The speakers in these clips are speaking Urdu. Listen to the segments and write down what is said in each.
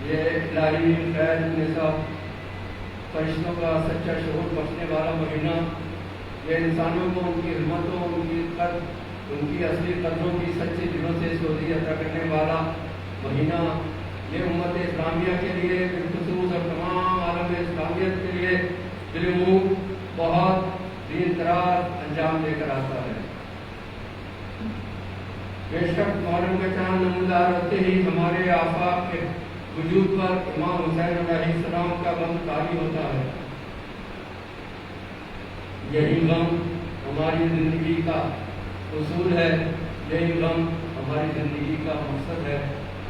یہ الہی خیر نصاب فرشتوں کا سچا شعور بخشنے والا مہینہ، یہ انسانوں کو ان کی ہمتوں، ان کی اصلی قدروں کی سچے دلوں سے سوزی عطا کرنے والا مہینہ، یہ امت اسلامیہ کے لیے بالخصوص اور تمام عالم اسلامیت کے لیے بالعموم بہت دین دراز انجام لے کر آتا ہے۔ بے شک محرم کا چاند نمودار ہوتے ہی ہمارے آفاق کے وجود پر امام حسین علیہ السلام کا غم طاری ہوتا ہے۔ یہی غم ہماری زندگی کا اصول ہے، یہی غم ہماری زندگی کا مقصد ہے،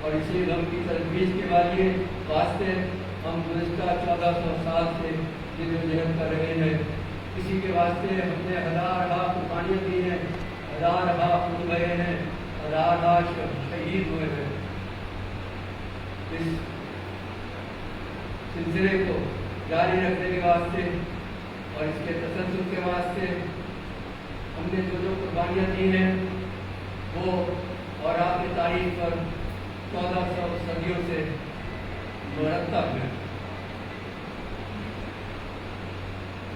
اور اسی غم کی تجویز کے واسطے ہم گزشتہ 1400 سال سے جدوجہد کر رہے ہیں۔ اسی کے واسطے ہم نے ہزارہا قربانیاں دی ہیں، ہزارہا خون بہے ہیں، ہزارہا شہید ہوئے ہیں۔ اس سلسلے کو جاری رکھنے کے واسطے اور اس کے تسلسل کے واسطے ہم نے جو قربانیاں دی ہیں وہ اور آپ کی تاریخ پر 1400 صدیوں سے مرتب ہیں۔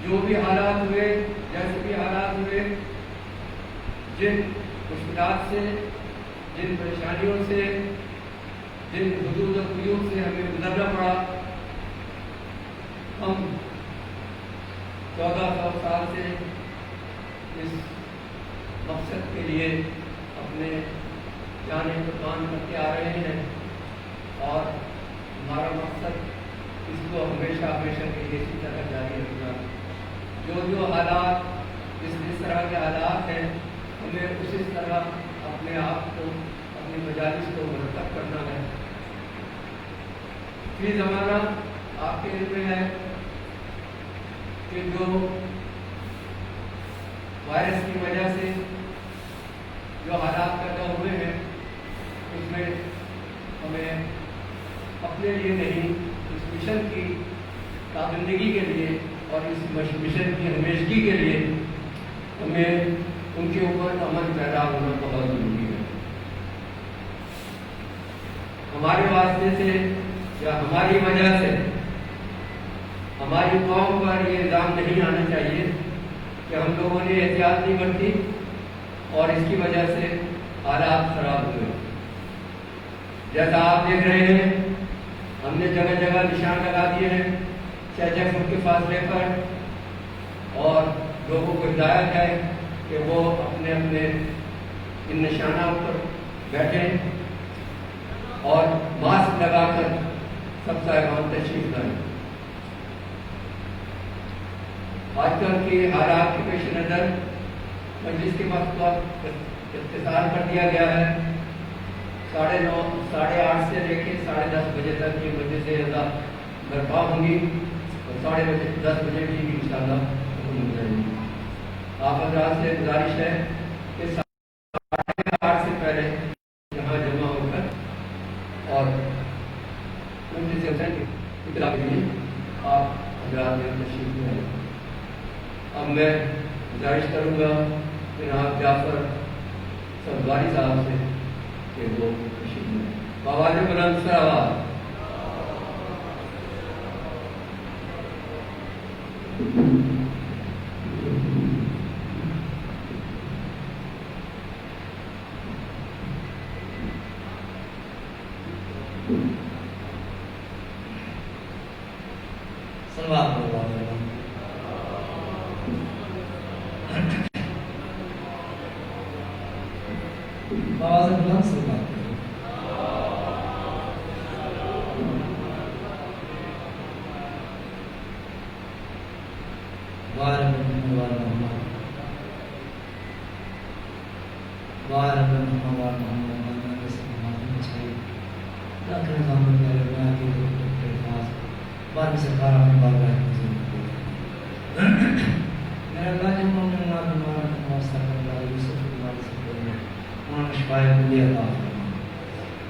جو بھی حالات ہوئے، جیسے بھی حالات ہوئے، جن مشکلات سے، جن پریشانیوں سے، جن حدود و قیود سے ہمیں گزرنا پڑا، ہم 1400 سال سے اس مقصد کے لیے اپنے جانیں قربان کرتے آ رہے ہیں، اور ہمارا مقصد اس کو ہمیشہ ہمیشہ کے لیے اسی طرح جاری رکھنا۔ جو حالات جس طرح کے حالات ہیں، ہمیں اسی طرح اپنے آپ کو، اپنی مجالس کو مرتب کرنا ہے۔ فی زمانہ آپ کے علم میں ہے کہ جو وائرس کی وجہ سے جو حالات پیدا ہوئے ہیں، اس میں ہمیں اپنے لیے نہیں، اس مشن کی کارکردگی کے لیے اور اس مشن کی ہمیشگی کے لیے ہمیں ان کے اوپر عمل پیدا ہونا بہت ضروری ہے۔ ہمارے واسطے سے یا ہماری وجہ سے ہماری قوم پر یہ الزام نہیں آنا چاہیے کہ ہم لوگوں نے احتیاط نہیں برتی اور اس کی وجہ سے حالات خراب ہوئے۔ جیسا آپ دیکھ رہے ہیں، ہم نے جگہ جگہ نشان لگا دیے ہیں 6 فٹ کے فاصلے پر، اور لوگوں کو ہدایت ہے کہ وہ اپنے اپنے ان نشانات پر بیٹھیں اور ماسک لگا کر سب صاحبان تشریف لائیں۔ آج کل کے حالات کے پیش نظر مجلس کے وقت کا اختصار کر دیا گیا ہے۔ 9:30 ساڑھے 8 سے لے کے 10:30 بجے تک یہ مجلسیں برپا ہوں گی، اور 10:30 بجے بھی انشاءاللہ ختم ہو جائیں گی۔ آپ حضرات سے گزارش ہے کہ 8:30 سے پہلے یہاں جمع ہو کر اور ان سے اطلاع کے لیے آپ حضرات میں تشریف لائیں۔ اب میں گزارش کروں گا جناب جعفر سبزواری صاحب سے کہ وہ تشریف لائیں۔ آواز بلند سے آواز۔ آواز بلند سے بات کریں۔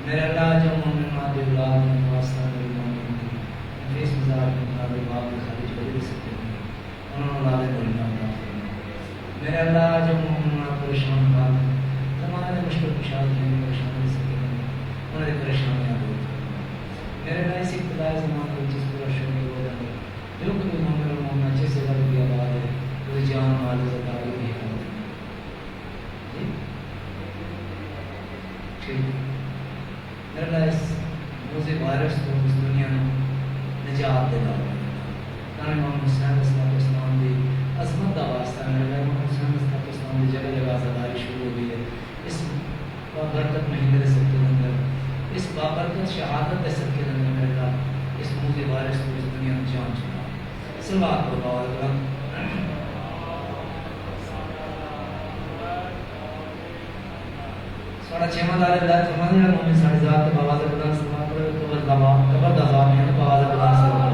میرے اللہ جو مومن مادی اولاد میں واسطہ میری مومن کی فیس مزار میں مطابق باپ کے خارج کو دے سکتے ہیں، انہوں نے اولاد کو انعام عطا فرمائے۔ میرے اللہ جو مومن مادی پریشان حال ہیں، تمام مشکل کشاد ہیں، پریشان دے سکتے ہیں، انہیں پریشانیاں دور فرمائے۔ میرے اللہ ہے زمان کو جس پر شروع ہو جائے جو کبھی مومن اور مومن اچھے سے رب کی آباد ہے وہ جان مال زکاری بھی ہے جی ٹھیک میرا اللہ اس موزے وائرس کو اس دنیا میں نجات دے دار تانے امام حسین اسلام دی عظمت دا واسطہ میرا اللہ امام حسین اسلام دی جگہ جگہ زداری شروع ہو گئی ہے اس برکت مہینے دے سکتے اندر اس بابرکت شہادت دے سکتے اندر میرے اللہ اس موزے وائرس کو اس دنیا میں جان چکا سلوات پر باور کرم ساڑھا چھمہ دار اللہ چھمہ دار مومن ساڑھے ذات باواز بلان سلوات پر تو بس قبر دعوام ہے باواز بلان سلوات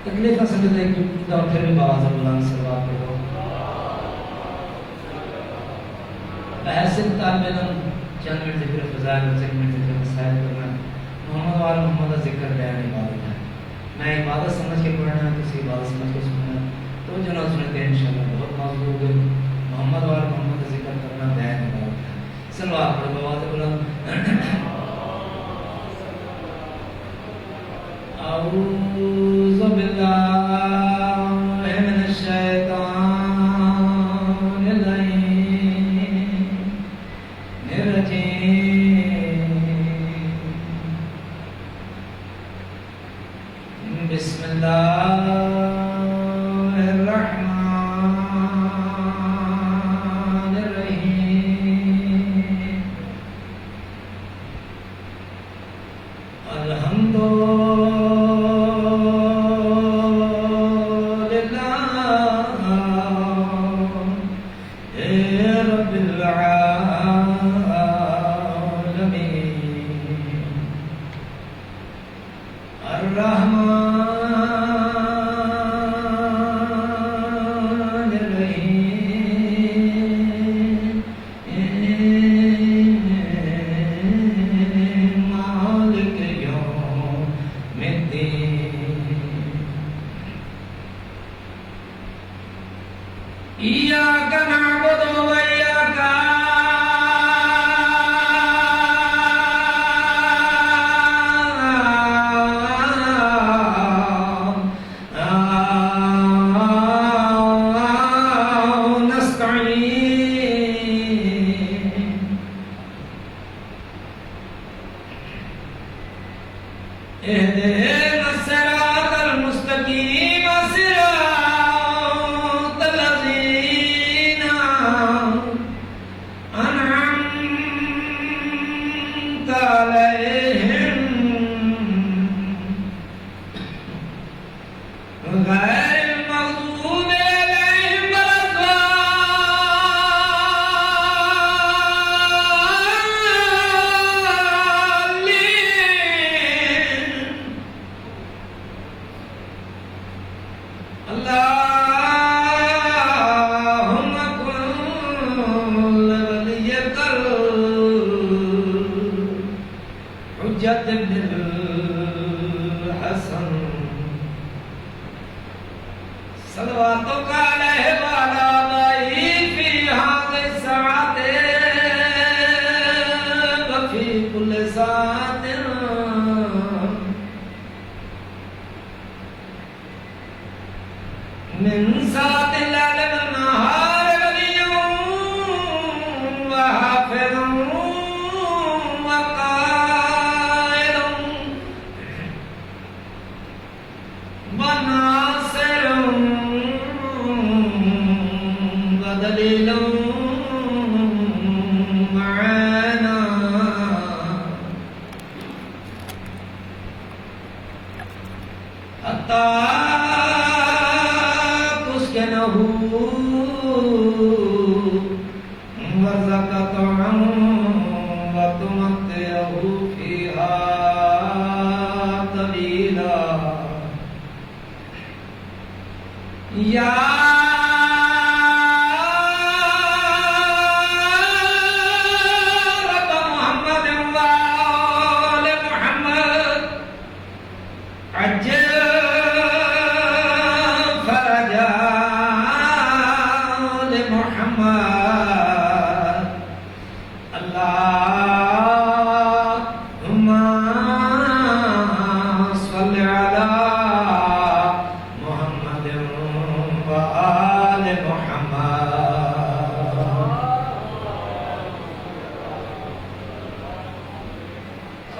تکلیفہ سمجھ لے کہ دعا پھر بھی باواز بلان سلوات پر ہو بحثت طالب علم چند منٹ ذکر فضائل اور چند منٹ ذکر مسائل کرنا محمد وال محمد ذکر بیان عبادت ہے میں عبادت سمجھ کے پڑھنا ہے کسی عبادت سمجھ کے سننا تو جو نہ سنتے ہیں انشاءاللہ بہت موضوع ہے محمد وال محمد ذکر کرنا بیان عبادت ہے سلوات پر باواز بلند اعوذ باللہ من الشیطان بسم اللہ الرحمن الرحیم الحمد رب العالمین الرحمن إياك نعبد وإياك نستعين اهدنا الصراط المستقيم صراط الذين أنعمت عليهم غير المغضوب عليهم ولا الضالين اللهم كن وليك الحجة بن الحسن صلواتك عليه وعلى آله في هذه الساعة وفي كل ساعة من ساعة الليل والنهار وليا وحافظا وقائدا وناصرا ودليلا معانا حتى تسكنه ورزقك عنه وتمتعه فيها طويلا يا رب محمد وآل محمد عجل فرجا لمحمد الله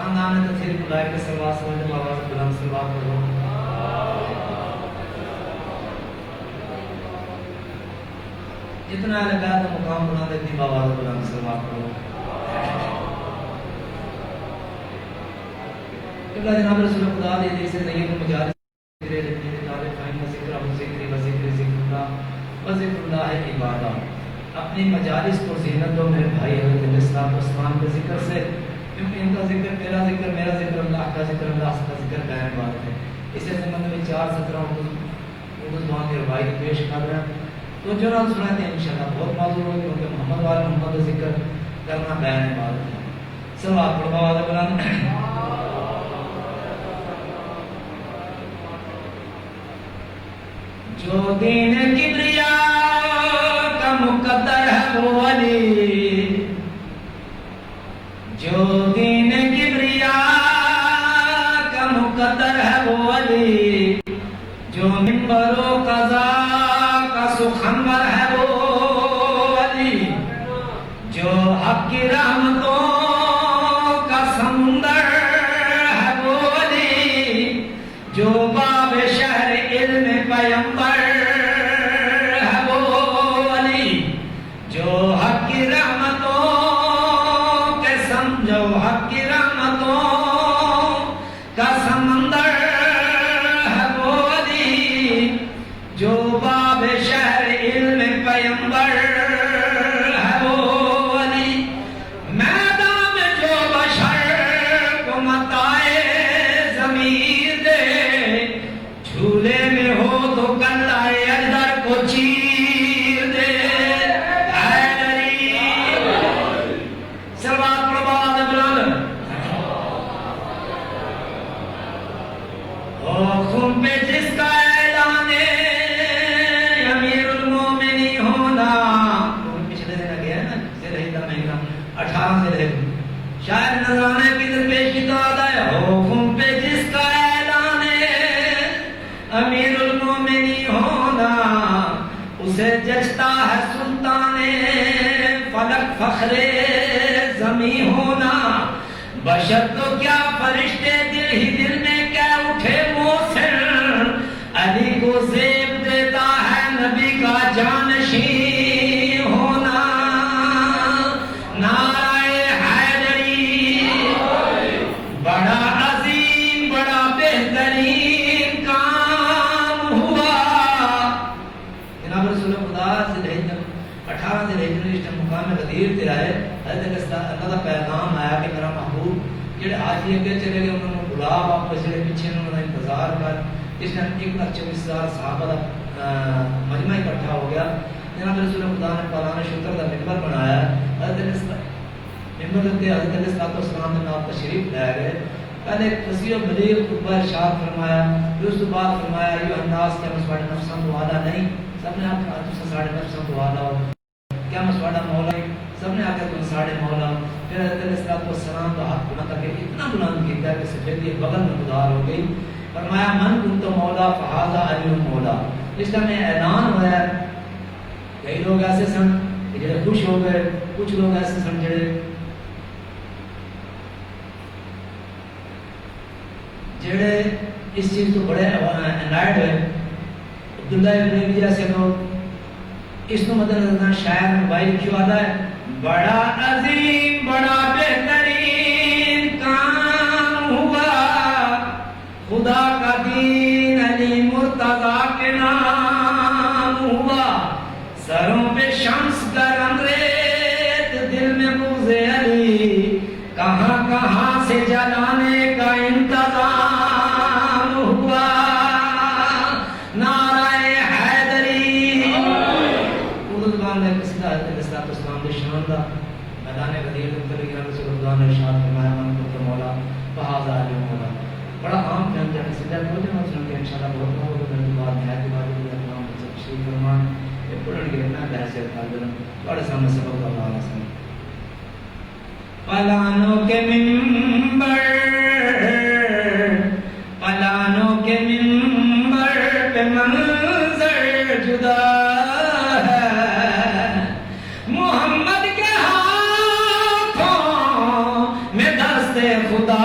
خاندان تفسیر بلائے کے سلوات سمجھ بابا سے بلند سلوات پڑھو. جتنا لگا تو مقام بنا دیتی بابا سے بلند سلوات پڑھو. قبلہ جناب رسول خدا دے جیسے سید المجالس اپنی مجالس کو زینت دو میرے بھائی حضرت الاسلام عثمان کے ذکر سے، کیونکہ ان کا ذکر میرا ذکر اللہ کا ذکر اللہ کا ذکر بیان بات ہے. اس زمانے میں 4 17 اردو زبان کی روایت پیش کر رہے ہیں تو جو نام سناتے ہیں انشاءاللہ بہت معذور ہوگی کیونکہ محمد وال محمد کا ذکر کرنا بیان بات ہے. سلوات پڑھو بابا بلند. جو دین کبریا کا مقدر ہے وہ علی، جو دین کبریا کا مقدر ہے وہ علی، جو منبر و قضا کا سخنور ہے وہ علی، جو حق کی رحمتوں کا سمندر ہے وہ علی، جو باب شہر علم پیمبر شاید نذرانے کی درپیش کی تو آدھا حکم پہ جس کا اعلان امیر المومنی ہونا، اسے جچتا ہے سلطان فلک فخر زمیں ہونا. بشر تو کیا فرشتے دل ہی دل میں کہہ اٹھے موسر، علی کو زیب دیتا ہے نبی کا جانشین ہونا. اللہ کا پیغام آیا کہ میرا محبوب جڑے حاجی اگے چلے گئے انہوں نے بلا واپس جڑے پیچھے انہوں نے انتظار کر. اس نے 1,24,000 صحابہ کا مجمع اکٹھا ہو گیا. جناب رسول خدا نے پالان شکر کا ممبر بنایا. حضرت ممبر تے حضرت علیہ السلام نے نام تشریف لے گئے. پہلے فصیح و بلیغ خطبہ ارشاد فرمایا، پھر اس کے بعد فرمایا یہ انداز کیا مسواڑ نفساں کو والا نہیں، سب نے آپ کہا ساڑھے نفساں کو والا ہو، کیا مسواڑا مولا ہے، سب نے آ کے تم ساڑھے مولا. پھر حضرت علیہ السلام کا ہاتھ بلند کر کے اتنا بلند کیا کہ سفیدی بغل میں گدار ہو گئی. فرمایا من کنت مولا فہذا علی مولا. اس کا میں اعلان ہوا ہے. کئی لوگ ایسے سن جڑے خوش ہو گئے، کچھ لوگ ایسے سن جڑے اس چیز کو بڑے انائٹ ہوئے. عبداللہ ابن ابی جیسے لوگ اس کو مدد نظر شاعر موبائل کیوں آتا ہے، بڑا عظیم بڑا بہترین کام ہوا، خدا کا دین علی مرتضیٰ کے نام ہوا، سروں پہ شمس گرم ریت دل میں بغض علی، کہاں کہاں سے جلانے کا انتظام ہوا. نعرہ حیدری اردو زبان میں کسی کا اسلام کے شان کا میدان غدیر مختلف گرام رسول اللہ نے ارشاد فرمایا من کنت مولا فہذا علی مولا. بڑا عام جان جان سے جب بولتے ہیں سن کے انشاءاللہ بہت بہت دن بعد نہایت بعد اللہ سے تشریف فرمان یہ پڑھن کے میں بحث کرتا ہوں بڑے سامنے سبق اللہ علیہ وسلم. پلانوں کے منبر پہ منظر جدا ہے، محمد کے ہاتھوں میں دست خدا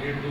1.5-2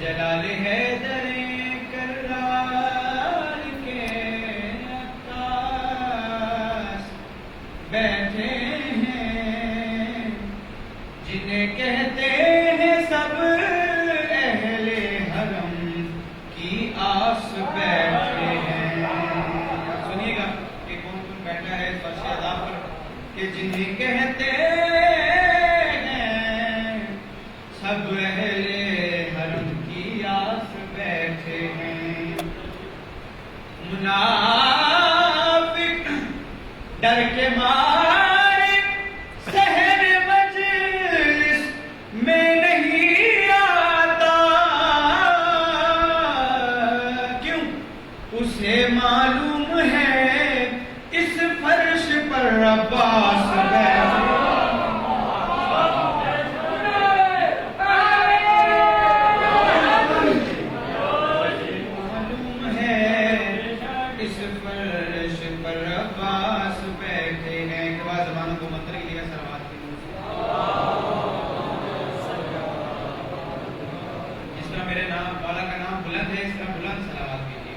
جلال حیدر کرار کے عطاس بیٹھے ہیں، جنہیں کہتے ہیں سب اہل حرم کی آس بیٹھے ہیں. سنیے گا کہ کون کون بیٹھا ہے فرش ادا پر، کہ جنہیں کہتے ہیں سب اہل حرم کی آس بیٹھے ہیں. منافق ڈر کے مارے سحر مجلس میں نہیں آتا، کیوں؟ اسے معلوم ہے اس فرش پر عباس بیٹھے. معلوم ہے اس فرش پر عباس بیٹھے ہیں. کے بعد زبانوں کو منتر کے لیے سلوات کی. جس طرح میرے نام والا کا نام بلند ہے، اس طرح بلند سلوات کیجیے.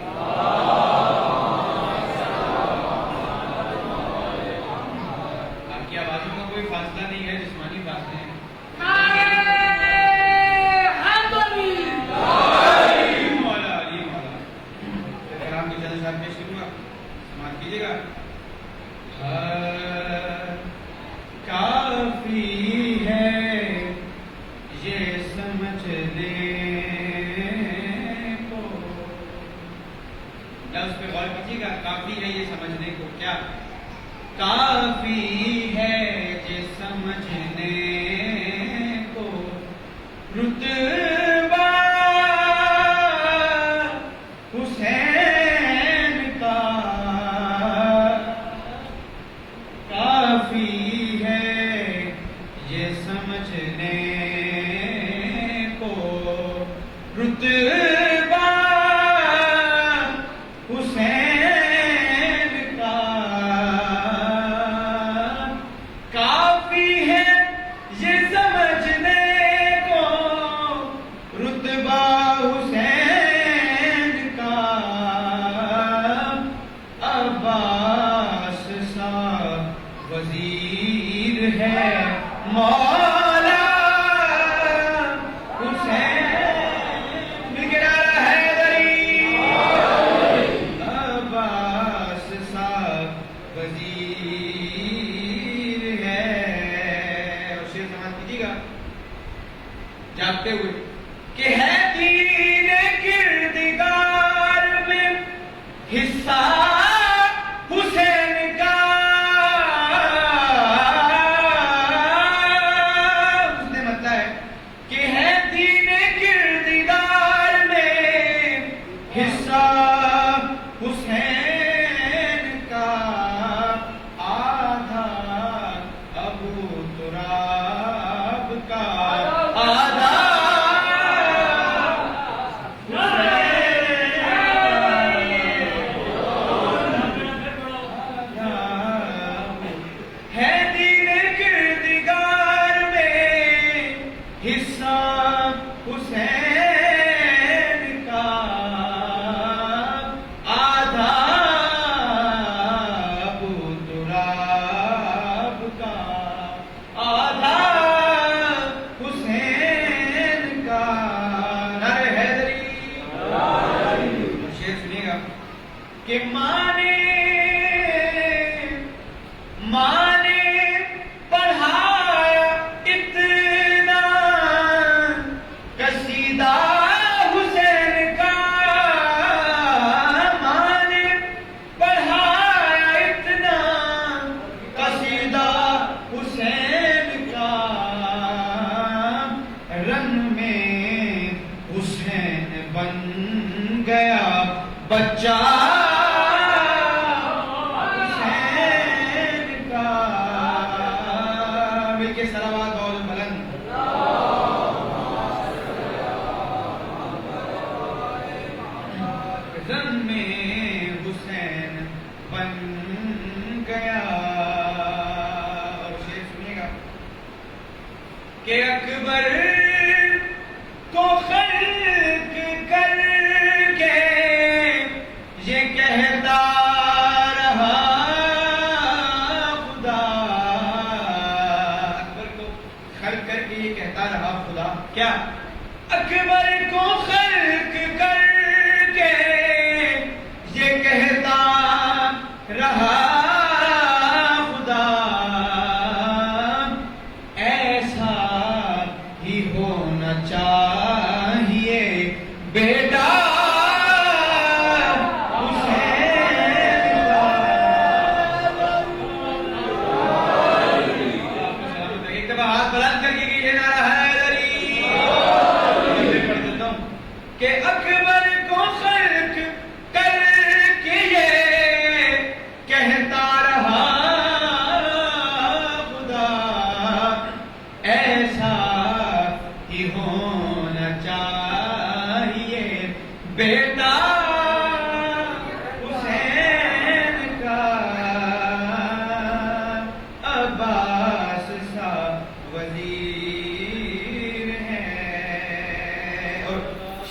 آپ کی آوازوں کا کوئی فاصلہ نہیں ہے، جسمانی فاصلے ہیں. مولا علی مولا. کلام کی جلد صاحب پیش کروں گا، سماعت کیجیے گا. کافی ہے یہ سمجھ لیں کو. لفظ پہ غور کیجیے گا. کافی ہے یہ سمجھنے کو. کیا کافی ہے یہ سمجھنے کو رتبہ حسین کا. کافی ہے یہ سمجھنے کو رتبہ حسین کا. کافی ہے یہ سمجھنے کو رتبہ حسین کا. عباس سا وزیر ہے مولا حسین. مل کے نعرہ حیدری. عباس سا وزیر ہے. اور شعر سماعت کیجیے گا جاگتے ہوئے کہ ہے دین کردگار میں حصہ حسین کا. اس نے مطلب ہے کہ ہے دین کردگار میں حصہ حسین کا. آدھا ابو تراب کا، آدھا ہے دین کردگار میں حصہ حسین کا. آدھا ابو تراب کا، آدھا حسین کا. نعرہ حیدری. شعر سنیے گا کہ ماں نے پڑھایا اتنا قصیدہ حسین کا. ماں نے پڑھایا اتنا قصیدہ حسین کا. رن میں حسین بن گیا بچہ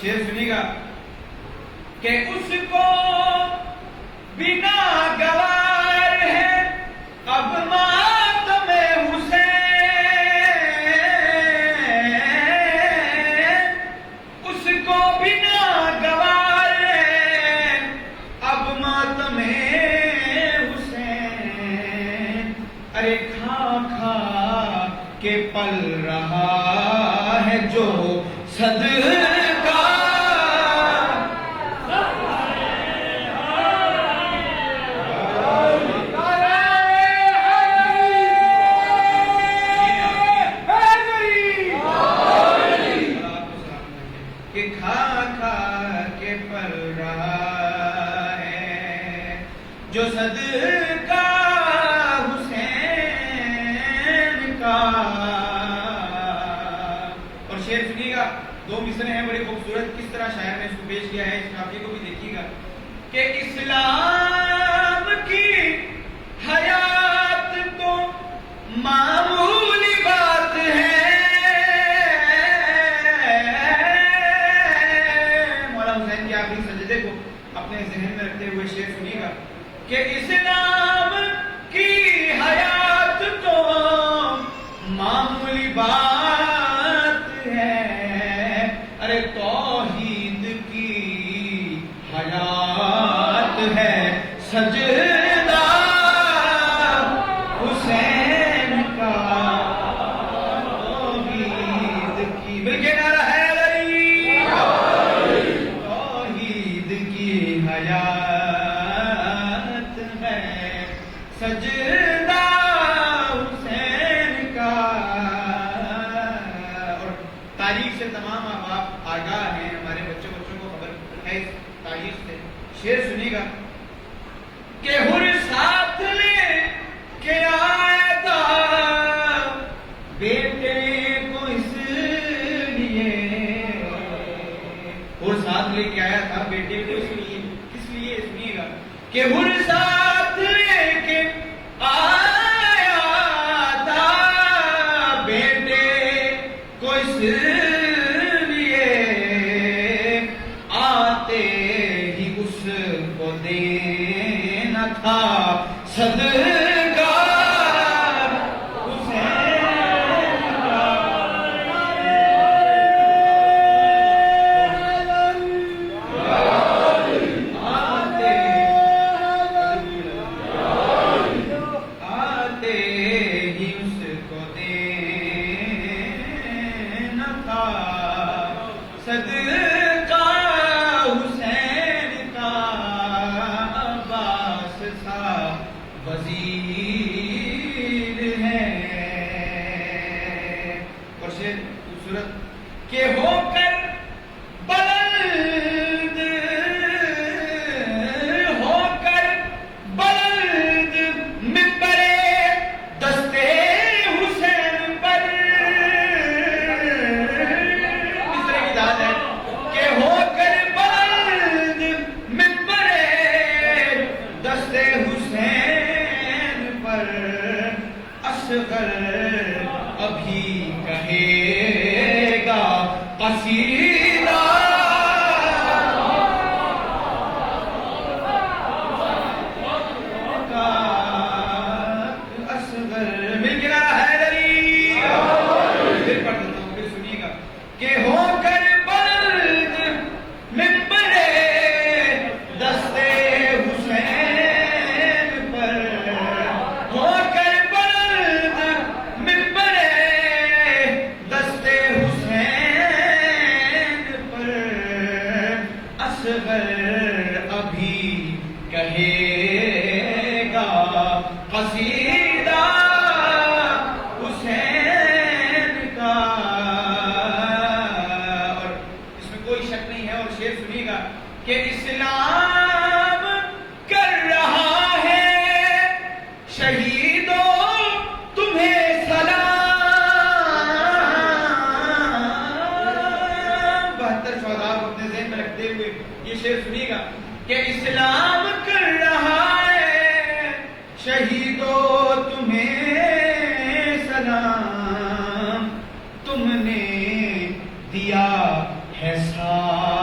شعر سنیے گا کہ اس کو بنا گوار ہے اب ماتم حسین، اس کو بنا گوار ہے اب ماتم حسین، ارے کھا کھا کے پل رہا ہے جو صدقہ کہ کھا کھا کے پل رہا ہے جو صدقہ حسین کا۔ اور شعر سنیے گا، دو مصرے ہیں بڑے خوبصورت، کس طرح شاعر نے اس کو پیش کیا ہے، اس قافیے کو بھی دیکھیے گا کہ اسلام کی حیات تو معمولی بات ہے، مولا حسین کے آخری سجدے کو اپنے ذہن میں رکھتے ہوئے شعر سنیے گا کہ اسلام کی حیات تو معمولی بات ہے، ارے توحید کی حیات ہے سجدہ حسین کا، توحید کی مل کے نعرہ ہے توحید کی حیات ہے سجدہ حسین کا۔ اور تاریخ سے تمام آپ آگاہ ہیں، ہمارے بچوں کو خبر ہے اس تاریخ سے۔ شعر سنیے گا کہ ہر ساتھ لے کے آیا تھا بیٹے کو اس لیے، اور ساتھ لے کے آیا تھا بیٹے کو اس لیے، کس لیے سنیے گا کہ ہر ساتھ لے کے آیا تھا بیٹے کو اس لیے، آتے ہی اس کو دینا تھا صدقہ حسین کا۔ آتے ہی اس کو دینا تھا صدقہ حسین کا، عباس سا وزیر ہے۔ اور شعر خوبصورت کہ ہو کر بلند، ہو کر بلند منبر دستے حسین پر، اس طرح کی ذات ہے کہ ہو کر بلند منبر دستے حسین پر، اصغر ابھی کہے گا قصیدہ کا، اصغر مل کے نعرہ حیدری، پھر پڑھ دیتا ہوں، پھر سنیے گا کہ ہو کر بلند منبر دستے حسین پر، ہو کر بلند منبر دستے حسین پر، اصغر ابھی کہے گا قصیدہ حسین کا۔ اور اس میں کوئی شک نہیں ہے، اور شعر سنیے گا کہ اسلام کر رہا ہے شہیدوں تمہیں سلام، 72 شہداء کو اپنے ذہن میں رکھتے ہوئے یہ شعر سنیے گا کہ اسلام کر رہا ہے شہیدوں تمہیں سلام، تم نے دیا ہے ساتھ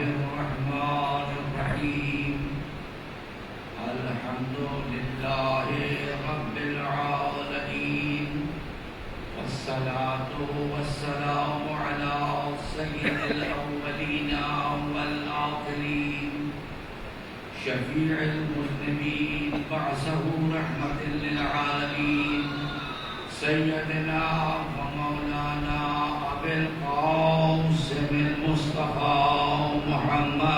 الرحمن الرحيم الحمد لله رب العالمين والصلاة والسلام على سيد الأولين والآخرين شفيع المذنبين بعثه رحمة للعالمين سيدنا ومولانا أبي القاسم المصطفى محمد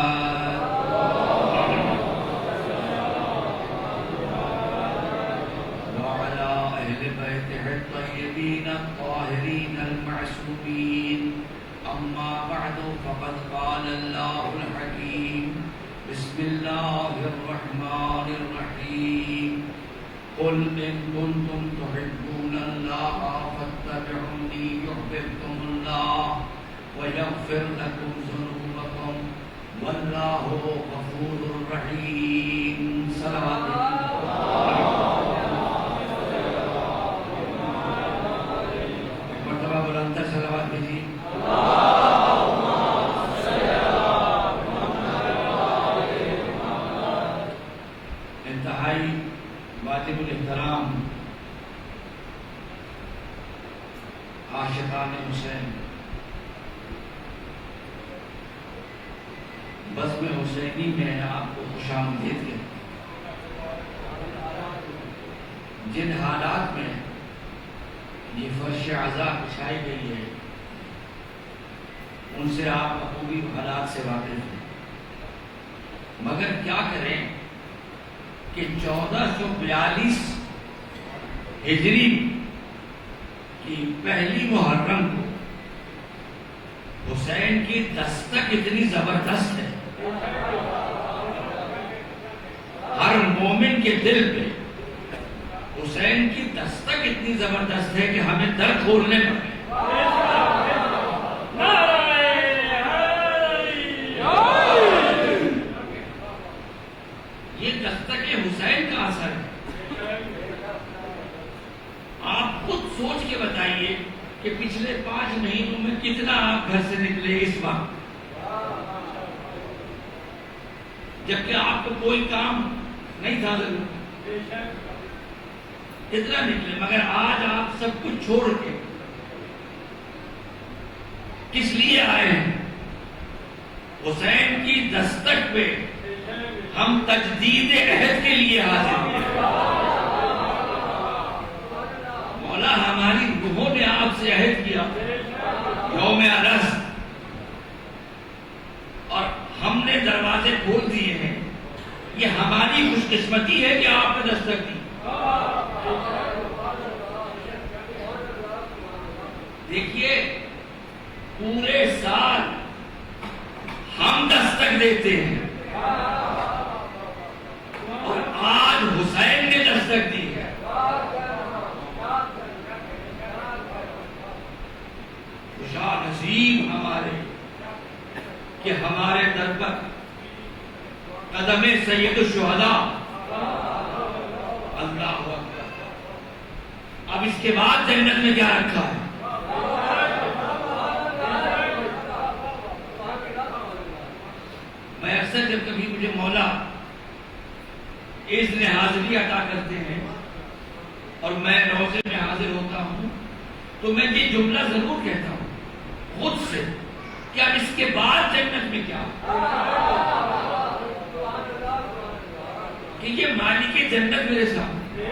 وعلى أهل بيته الطيبين الطاهرين المعصومين أما بعد فقد قال الله الحكيم بسم الله الرحمن الرحيم قل إن كنتم تحبون الله فاتبعوني يحببكم الله ويغفر لكم ذنوبكم والله غفور رحيم صلوات مرتبہ بلند تر صلوات بھیجیے انتہائی واجب الاحترام عاشقان حسین بزم حسینی میں آپ کو خوش آمدید کہتے ہیں۔ جن حالات میں یہ فرش عزا بچھائی گئی ہے ان سے آپ بخوبی حالات سے واقف ہیں، مگر کیا کریں کہ 1442 ہجری کی پہلی محرم کو حسین کی دستک اتنی زبردست ہے، ہر مومن کے دل پہ حسین کی دستک اتنی زبردست ہے کہ ہمیں در کھولنے پڑے۔ یہ دستک حسین کا اثر ہے۔ آپ خود سوچ کے بتائیے کہ پچھلے 5 مہینوں میں کتنا آپ گھر سے نکلے اس وقت، جبکہ آپ کو کوئی کام نہیں تھا ضرور، اتنا نکلے، مگر آج آپ سب کچھ چھوڑ کے کس لیے آئے ہیں؟ حسین کی دستک پہ ہم تجدید عہد کے لیے حاضر ہیں۔ مولا ہماری روحوں نے آپ سے عہد کیا یوم ارس، اور ہم نے دروازے کھول دیے ہیں۔ یہ ہماری خوش قسمتی ہے کہ آپ نے دستک دی۔ دیکھیے پورے سال ہم دستک دیتے ہیں اور آج حسین نے دستک دی ہے۔ خوشا نصیب ہمارے کہ ہمارے در پر قدم سید الشہداء۔ اللہ اکبر۔ اب اس کے بعد جنت میں کیا رکھا ہے؟ میں اکثر جب کبھی مجھے مولا اذن حاضری عطا کرتے ہیں اور میں روزے میں حاضر ہوتا ہوں تو میں یہ جملہ ضرور کہتا ہوں خود سے کہ اب اس کے بعد جنت میں کیا، کہ یہ مالک جنت میرے سامنے۔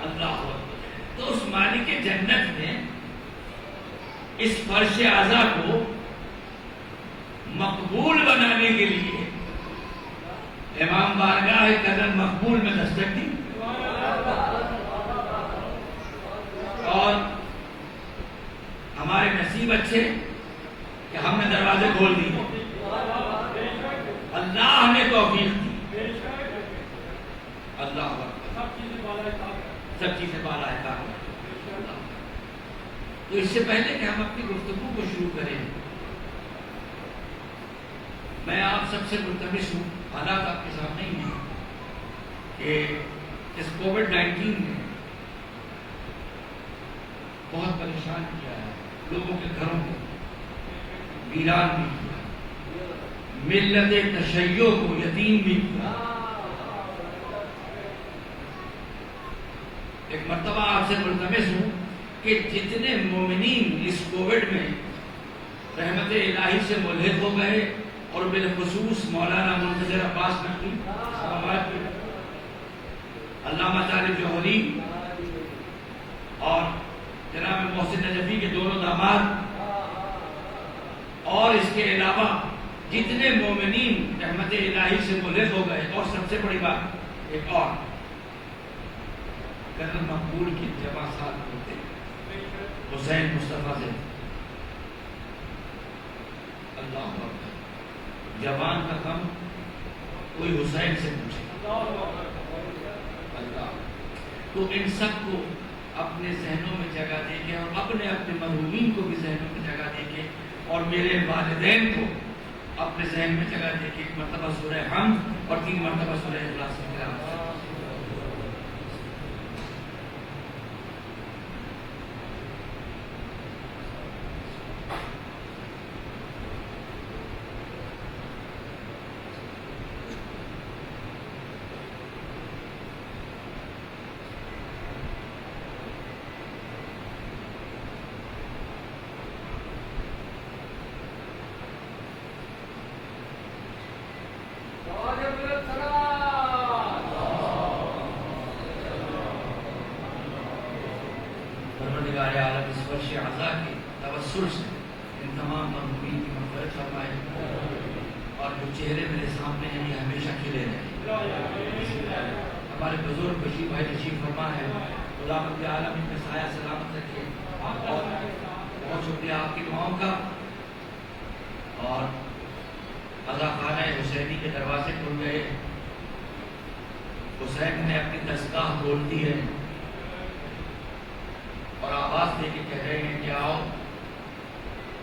اللہ اکبر۔ تو اس مالک جنت نے اس فرش اعضا کو مقبول بنانے کے لیے امام بارگاہ قدر مقبول میں دستک دی، اور ہمارے نصیب اچھے کہ ہم نے دروازے کھول دیے۔ اللہ نے توفیق دی۔ اللہ سب چیزیں بالا ہے۔ تو اس سے پہلے کہ ہم اپنی گفتگو کو شروع کریں، میں آپ سب سے ملتمس ہوں، حالات آپ کے سامنے ہی ہیں، کہ اس کووڈ-19 نے بہت پریشان کیا ہے، لوگوں کے گھروں کو ویران بھی کیا، ملت تشیع کو یتیم بھی کیا. ایک مرتبہ آپ سے ملتمس ہوں کہ جتنے مومنین اس کووڈ میں رحمت الہی سے ملحق ہو گئے اور بالخصوص مولانا منتظر عباس نقوی علامہ طالب جوہری اور جناب محسن نجفی کے دونوں داماد اور اس کے علاوہ جتنے مومنین رحمت الہی سے ملحق ہو گئے. اور سب سے بڑی بات ایک اور کرنل مقبول کی جمع ساتھ ہوتے حسین مصطفیٰ سے اللہ اکبر جوان کا کم کوئی حسین سے پوچھے اللہ. تو ان سب کو اپنے ذہنوں میں جگہ دے کے اور اپنے اپنے مرحومین کو بھی ذہنوں میں جگہ دے کے اور میرے والدین کو اپنے ذہن میں جگہ دے کے ایک مرتبہ سورہ حمد اور 3 مرتبہ سورہ اخلاص کی تلاوت کریں. پروردگار عالم اس فرش عزا کے توسل سے ان تمام مرحومین کی مغفرت فرمائے اور جو چہرے میرے سامنے ہیں یہ ہمیشہ کھلے رہے. ہمارے بزرگ بشیر بھائی تشریف فرما ہے. خدا رب عالم ان کا سایہ سلامت رکھے. اور بہت شکریہ آپ کی دعاؤں کا. اور قضا خانہ حسینی کے دروازے کھل گئے. حسین نے اپنی دستگاہ کھول دی ہے اور آواز دے کے کہہ رہے ہیں کہ آؤ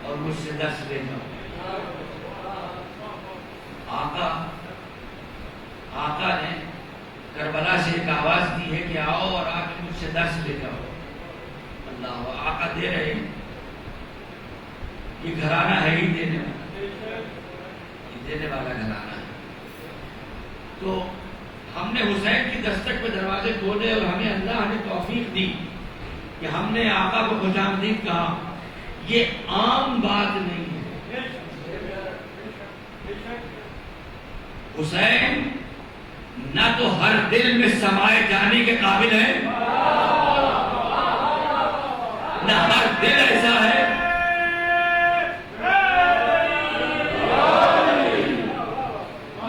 اور مجھ سے درس لے جاؤ. آقا نے کربلا سے ایک آواز دی ہے کہ آؤ اور آ کے مجھ سے درس لے جاؤ. اللہ آقا دے رہے ہیں. یہ گھرانہ ہے ہی دینے والا, یہ دینے والا گھرانہ ہے. تو ہم نے حسین کی دستک پہ دروازے کھولے اور ہمیں اللہ نے توفیق دی کہ ہم نے آقا کو خوش آمدید کہا. یہ عام بات نہیں ہے. حسین نہ تو ہر دل میں سمائے جانے کے قابل ہے, نہ ہر دل ایسا ہے,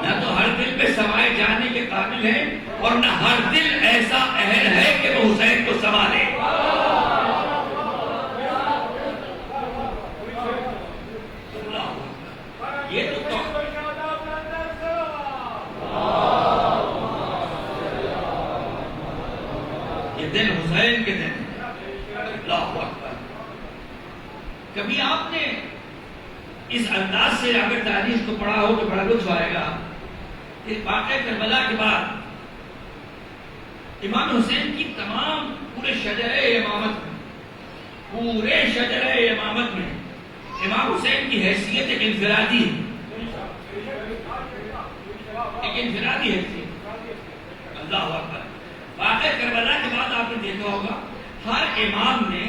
نہ تو ہر دل میں سمائے جانے کے قابل ہے اور نہ ہر دل ایسا اہل ہے کہ وہ حسین کو سنبھالے. یہ تو یہ دن حسین کے دن. اللہ اکبر. کبھی آپ نے اس انداز سے اگر تاریخ کو پڑھا ہو تو بڑا لطف آئے گا کہ واقعہ کربلا کے بعد امام حسین کی تمام پورے شجرے امامت میں امام حسین کی حیثیت ایک انفرادی حیثیت. اللہ اکبر. واقعہ کربلا کے بعد آپ نے دیکھا ہوگا ہر امام نے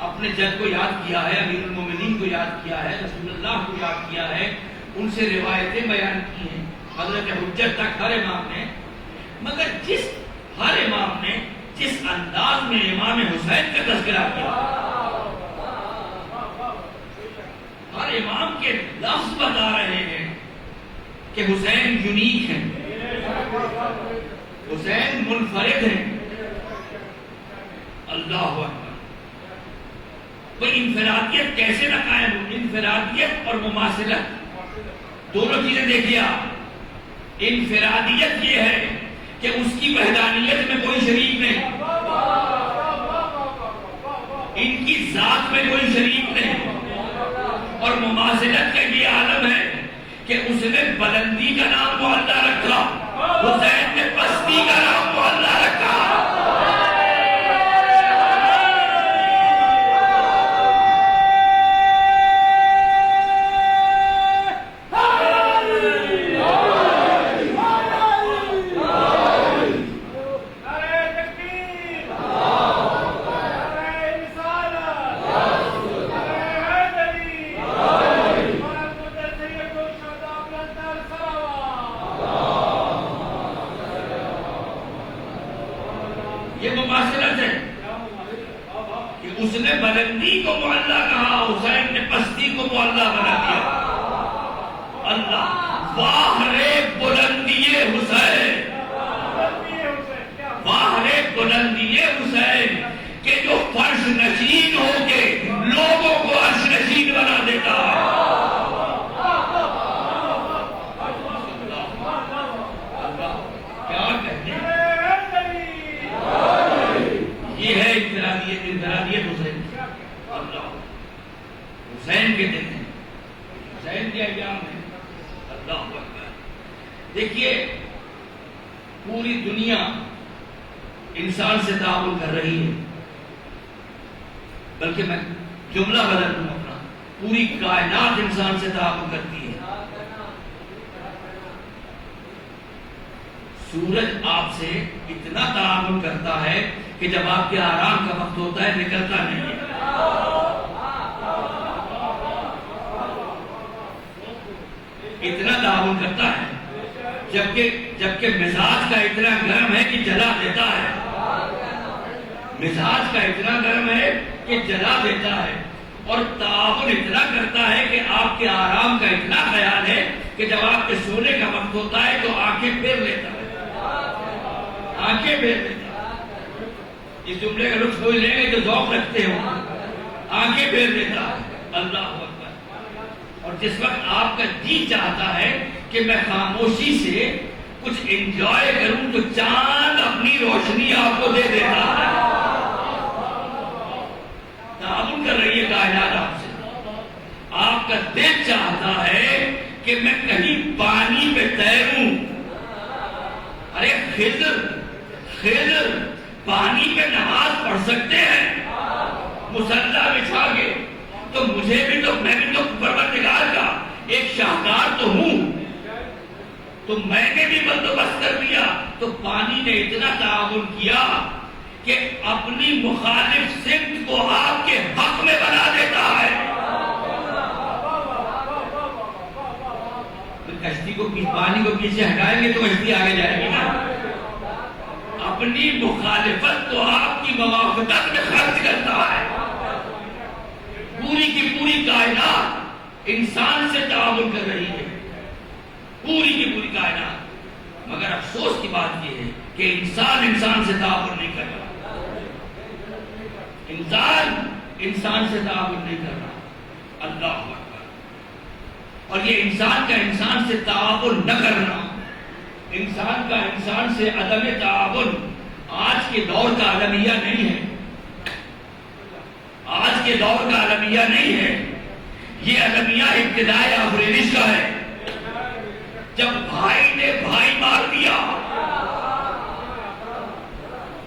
اپنے جد کو یاد کیا ہے, امیر المومنین کو یاد کیا ہے, رسول اللہ کو یاد کیا ہے, ان سے روایتیں بیان کی ہیں حضرت حجت تک ہر امام نے. مگر ہر امام نے جس انداز میں امام حسین کا تذکرہ کیا, ہر امام کے لفظ بتا رہے ہیں کہ حسین یونیک ہے, حسین منفرد ہے. اللہ اکبر. وہ انفرادیت کیسے نہ قائم ہو؟ انفرادیت اور مماثلت دونوں چیزیں دیکھیے آپ. انفرادیت یہ ہے کہ اس کی وحدانیت میں کوئی شریک نہیں, ان کی ذات میں کوئی شریک نہیں. اور مماثلت کا یہ عالم ہے کہ اس نے بلندی کا نام معلّہ رکھا, حسین نے پستی کا نام معلّہ رکھا. یہ مماثلت ہے کہ اس نے بلندی کو معلّہ کہا، حسین نے پستی کو معلّہ بنا دیا۔ اللہ واہ رے بلندی حسین، واہ رے بلندی حسین کہ جو فرش نشین ہو کے لوگوں کو عرش نشین بنا دیتا ہے۔ کیا کہتے ہیں؟ یہ ہے انفرادیت حسین۔ اللہ حسین کے دن ہیں، حسین کے ایام ہیں۔ اللہ اکبر۔ دیکھیے پوری دنیا انسان سے تعاون کر رہی ہے، بلکہ میں جملہ بدل دوں اپنا، پوری کائنات انسان سے تعاون کرتی ہے۔ سورج آپ سے اتنا تعاون کرتا ہے کہ جب آپ کے آرام کا وقت ہوتا ہے نکلتا نہیں ہے۔ اتنا تعاون کرتا ہے، جبکہ مزاج کا اتنا گرم ہے کہ جلا دیتا ہے۔ مزاج کا اتنا گرم ہے کہ جلا دیتا ہے، اور تعاون اتنا کرتا ہے کہ آپ کے آرام کا اتنا خیال ہے کہ جب آپ کے سونے کا وقت ہوتا ہے تو آنکھیں پھیر لیتا ہے، آنکھیں پھیر لیتا ہے۔ اس جملے کا لطف کوئی لیں گے جو ذوق رکھتے ہو، آنکھیں پھیر لیتا ہے۔ اللہ اکبر۔ اور جس وقت آپ کا جی چاہتا ہے کہ میں خاموشی سے کچھ انجوائے کروں تو چاند اپنی روشنی آپ کو دے دیتا ہے۔ تعاون کر رہی ہے کائنات آپ سے۔ آپ کا دل چاہتا ہے کہ میں کہیں پانی پہ تیروں۔ ارے خضر پانی پہ نماز پڑھ سکتے ہیں مصلی بچھا کے، تو میں بھی تو پروردگار کا ایک شاہکار تو ہوں، تو میں نے بھی بندوبست کر دیا۔ تو پانی نے اتنا تعاون کیا کہ اپنی مخالف سمت کو آپ کے حق میں بنا دیتا ہے۔ کشتی کو پانی کو پیچھے ہٹائیں گے تو کشتی آگے جائے گی نا۔ اپنی مخالفت تو آپ کی موافقت میں خرچ کرتا ہے۔ پوری کی پوری کائنات انسان سے تعاون کر رہی ہے، پوری کی پوری کائنات، مگر افسوس کی بات یہ ہے کہ انسان سے تعاون نہیں کر رہا، انسان سے تعاون نہیں کر رہا۔ اللہ اکبر۔ اور یہ انسان سے تعاون نہ کرنا، انسان کا انسان سے عدم تعاون آج کے دور کا المیہ نہیں ہے، آج کے دور کا المیہ نہیں ہے، یہ المیہ ابتدائی آفرینش کا ہے۔ جب بھائی نے بھائی مار دیا،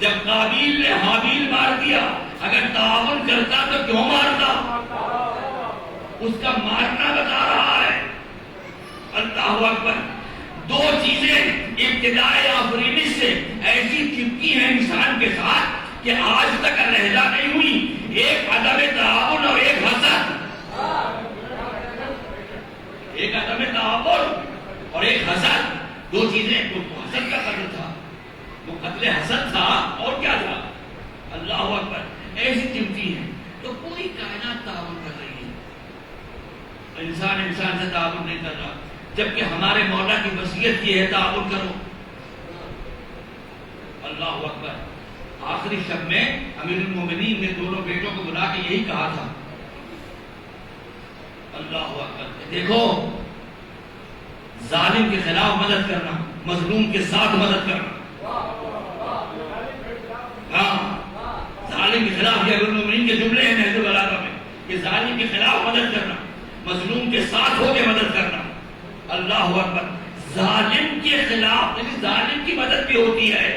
جب قابیل نے حابیل مار دیا، اگر تعاون کرتا تو کیوں مارتا؟ اس کا مارنا بتا رہا ہے۔ اللہ اکبر۔ دو چیزیں ابتدائی آفرینش سے ایسی چپکی ہیں انسان کے ساتھ کہ آج تک علیحدہ نہیں ہوئی، ایک عدم تعاون اور ایک حسد، ایک عدم تعاون اور ایک حسد، دو چیزیں۔ حسد کا قتل تھا، وہ قتل حسد تھا، اور کیا تھا؟ اللہ اکبر۔ ایسی چمٹی ہے تو پوری کائنات تعاون کر رہی ہے، انسان سے تعاون نہیں کر رہا، جبکہ ہمارے مولا کی وصیت یہ ہے تعاون کرو۔ اللہ اکبر۔ آخری شب میں امیر المومنین نے دونوں بیٹوں کو بلا کے یہی کہا تھا۔ اللہ اکبر۔ دیکھو، ظالم کے خلاف مدد کرنا، مظلوم کے ساتھ مدد کرنا۔ ہاں، ظالم کے خلاف، یہ امیر المومنین کے جملے ہیں نہج البلاغہ میں، کہ ظالم کے خلاف مدد کرنا، مظلوم کے ساتھ ہو کے مدد کرنا۔ اللہ اکبر۔ ظالم کے خلاف، یعنی ظالم کی مدد بھی ہوتی ہے،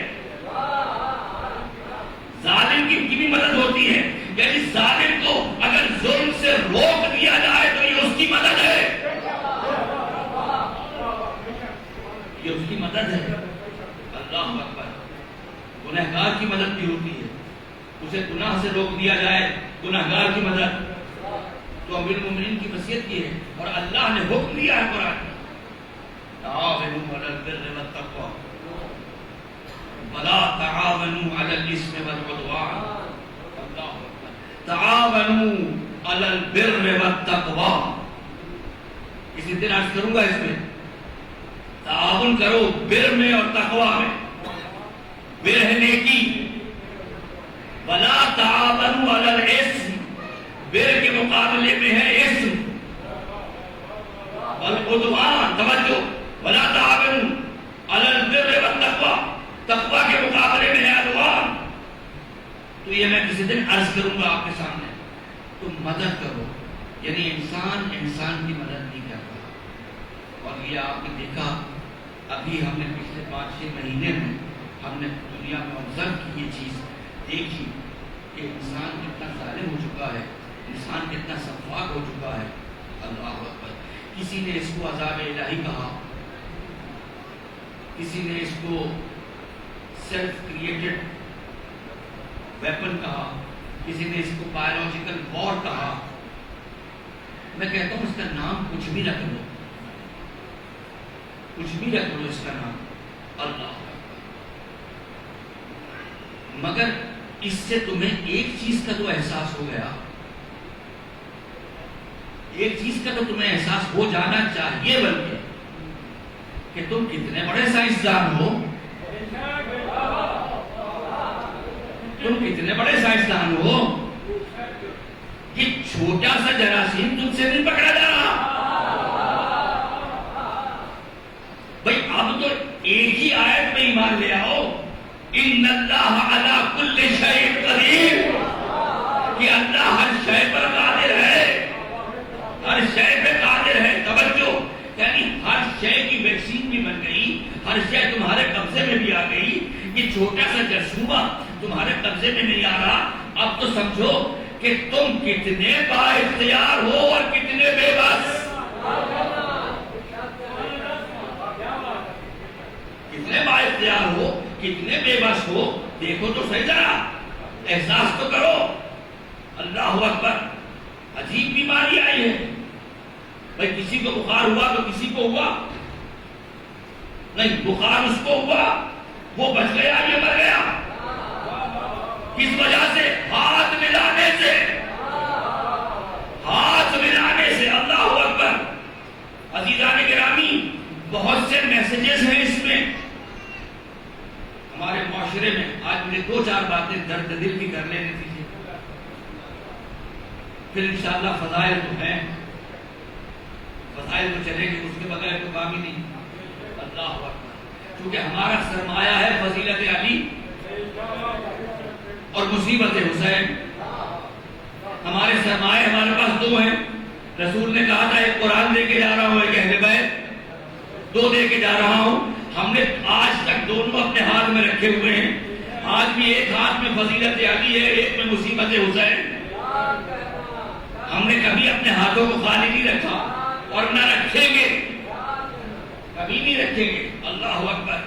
ظالم کی بھی مدد ہوتی ہے، یعنی ظالم کو اگر ظلم سے روک دیا جائے تو یہ اس کی مدد ہے، یہ اس کی مدد ہے۔ اللہ اکبر۔ گنہگار کی مدد بھی ہوتی ہے، اسے گناہ سے روک دیا جائے، گنہگار کی مدد، تو امیر المومنین کی وصیت کی ہے، اور اللہ نے حکم دیا ہے قرآن میں، تعاونوا علی البر والتقوی ولا تعاونوا تعاونوا علی الاسم والعدوان، اللہ اکبر، تعاونوا علی البر والتقوی. کسی دن عرض کروں گا اس میں تعاون کرو بر میں اور تقوی میں. بر ہے نیکی، ولا تعاونوا علی الاسم، بر کے مقابلے میں ہے اسم. والعدوان، توجہ، ولا تعاونوا علی البر والتقوی، تقوی کے مقابلے میں ہے عدوان. تو یہ میں کسی دن عرض کروں گا آپ کے سامنے. تو مدد کرو، یعنی انسان کی مدد نہیں کر رہا. اور یہ آپ نے دیکھا ابھی ہم نے پچھلے 5-6 مہینے میں ہم نے دنیا میں آبزرو کی یہ چیز دیکھی کہ انسان کتنا ظالم ہو چکا ہے، انسان کتنا سفاک ہو چکا ہے. اللہ اکبر. کسی نے اس کو عذاب الہی کہا، کسی نے اس کو سیلف کریٹڈ ویپن کہا، کسی نے اس کو بایولوجیکل وار کہا. میں کہتا ہوں اس کا نام کچھ بھی رکھ دو، کچھ بھی رکھ دو اس کا نام، اللہ اکبر. مگر اس سے تمہیں ایک چیز کا تو احساس ہو گیا، ایک چیز کا تو تمہیں احساس ہو جانا چاہیے، بلکہ کہ تم کتنے بڑے سائنسدان ہو، تم کتنے بڑے سائنسدان ہو کہ چھوٹا سا جراثیم تم سے نہیں پکڑا جا رہا. بھائی اب تو ایک ہی آیت میں ایمان لے آؤ، ان اللہ علی کل شیء قدیر، کہ اللہ ہر شے پر قادر ہے، ہر شے پہ قادر ہے. توجہ، یعنی ہر شے کی ویکسین بھی بن گئی، ہر شے تمہارے قبضے میں بھی آ گئی. یہ چھوٹا سا جرثومہ تمہارے قبضے میں نہیں آ رہا. اب تو سمجھو کہ تم کتنے با اختیار ہو اور کتنے بے بس، کتنے با اختیار ہو، کتنے بے بس ہو. دیکھو تو صحیح ذرا، احساس تو کرو. اللہ اکبر. عجیب بیماری آئی ہے. بھائی کسی کو بخار ہوا تو کسی کو ہوا نہیں، بخار اس کو ہوا، وہ بچ گیا، یہ مر گیا. کس وجہ سے؟ ہاتھ ملانے سے، ہاتھ ملانے سے. اللہ اکبر. عزیزان گرامی، بہت سے میسیجز ہیں اس میں ہمارے معاشرے میں. آج مجھے 2-4 باتیں درد دل کی کر لینے دیجیے، پھر انشاءاللہ فضائل تو ہیں، فضائل تو چلے گی، اس کے بغیر تو کام ہی نہیں. اللہ اکبر. کیونکہ ہمارا سرمایہ ہے فضیلت علی اور مصیبت حسین. ہمارے سرمایہ ہمارے پاس 2 ہیں. رسول نے کہا تھا ایک قرآن دے کے جا رہا ہوں، ایک اہل بیت، 2 دے کے جا رہا ہوں. ہم نے آج تک دونوں اپنے ہاتھ میں رکھے ہوئے ہیں. آج بھی ایک ہاتھ میں فضیلت علی ہے، ایک میں مصیبت حسین. ہم نے کبھی اپنے ہاتھوں کو خالی نہیں رکھا اور نہ رکھیں گے، کبھی نہیں رکھیں گے. اللہ اکبر.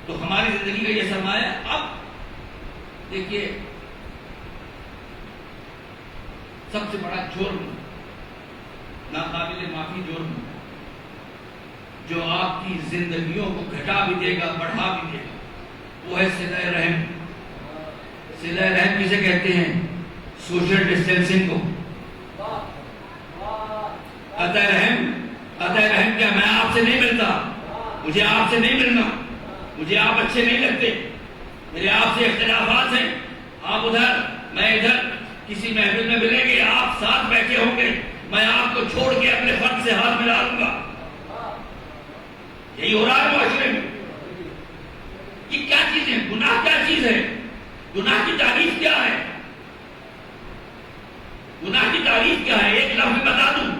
تو ہماری زندگی کا یہ سرمایہ. اب دیکھیے، سب سے بڑا جرم، ناقابل معافی جرم، جو آپ کی زندگیوں کو گھٹا بھی دے گا بڑھا بھی دے گا، وہ ہے صلہ رحم. صلہ رحم کسے کہتے ہیں؟ سوشل ڈسٹینسنگ کو. قطع رحم. قطع رحم کیا؟ میں آپ سے نہیں ملتا، مجھے آپ سے نہیں ملنا، مجھے آپ اچھے نہیں لگتے، میرے آپ سے اختلافات ہیں. آپ ادھر، میں ادھر، کسی محفل میں ملیں گے، آپ ساتھ بیٹھے ہوں گے، میں آپ کو چھوڑ کے اپنے فرد سے ہاتھ ملا لوں گا. یہی ہو رہا ہے معاشرے میں. یہ کیا چیز ہے؟ گناہ کیا چیز ہے؟ گناہ کی تعریف کیا ہے؟ گناہ کی تعریف کیا ہے؟ ایک لفظ بتا دوں،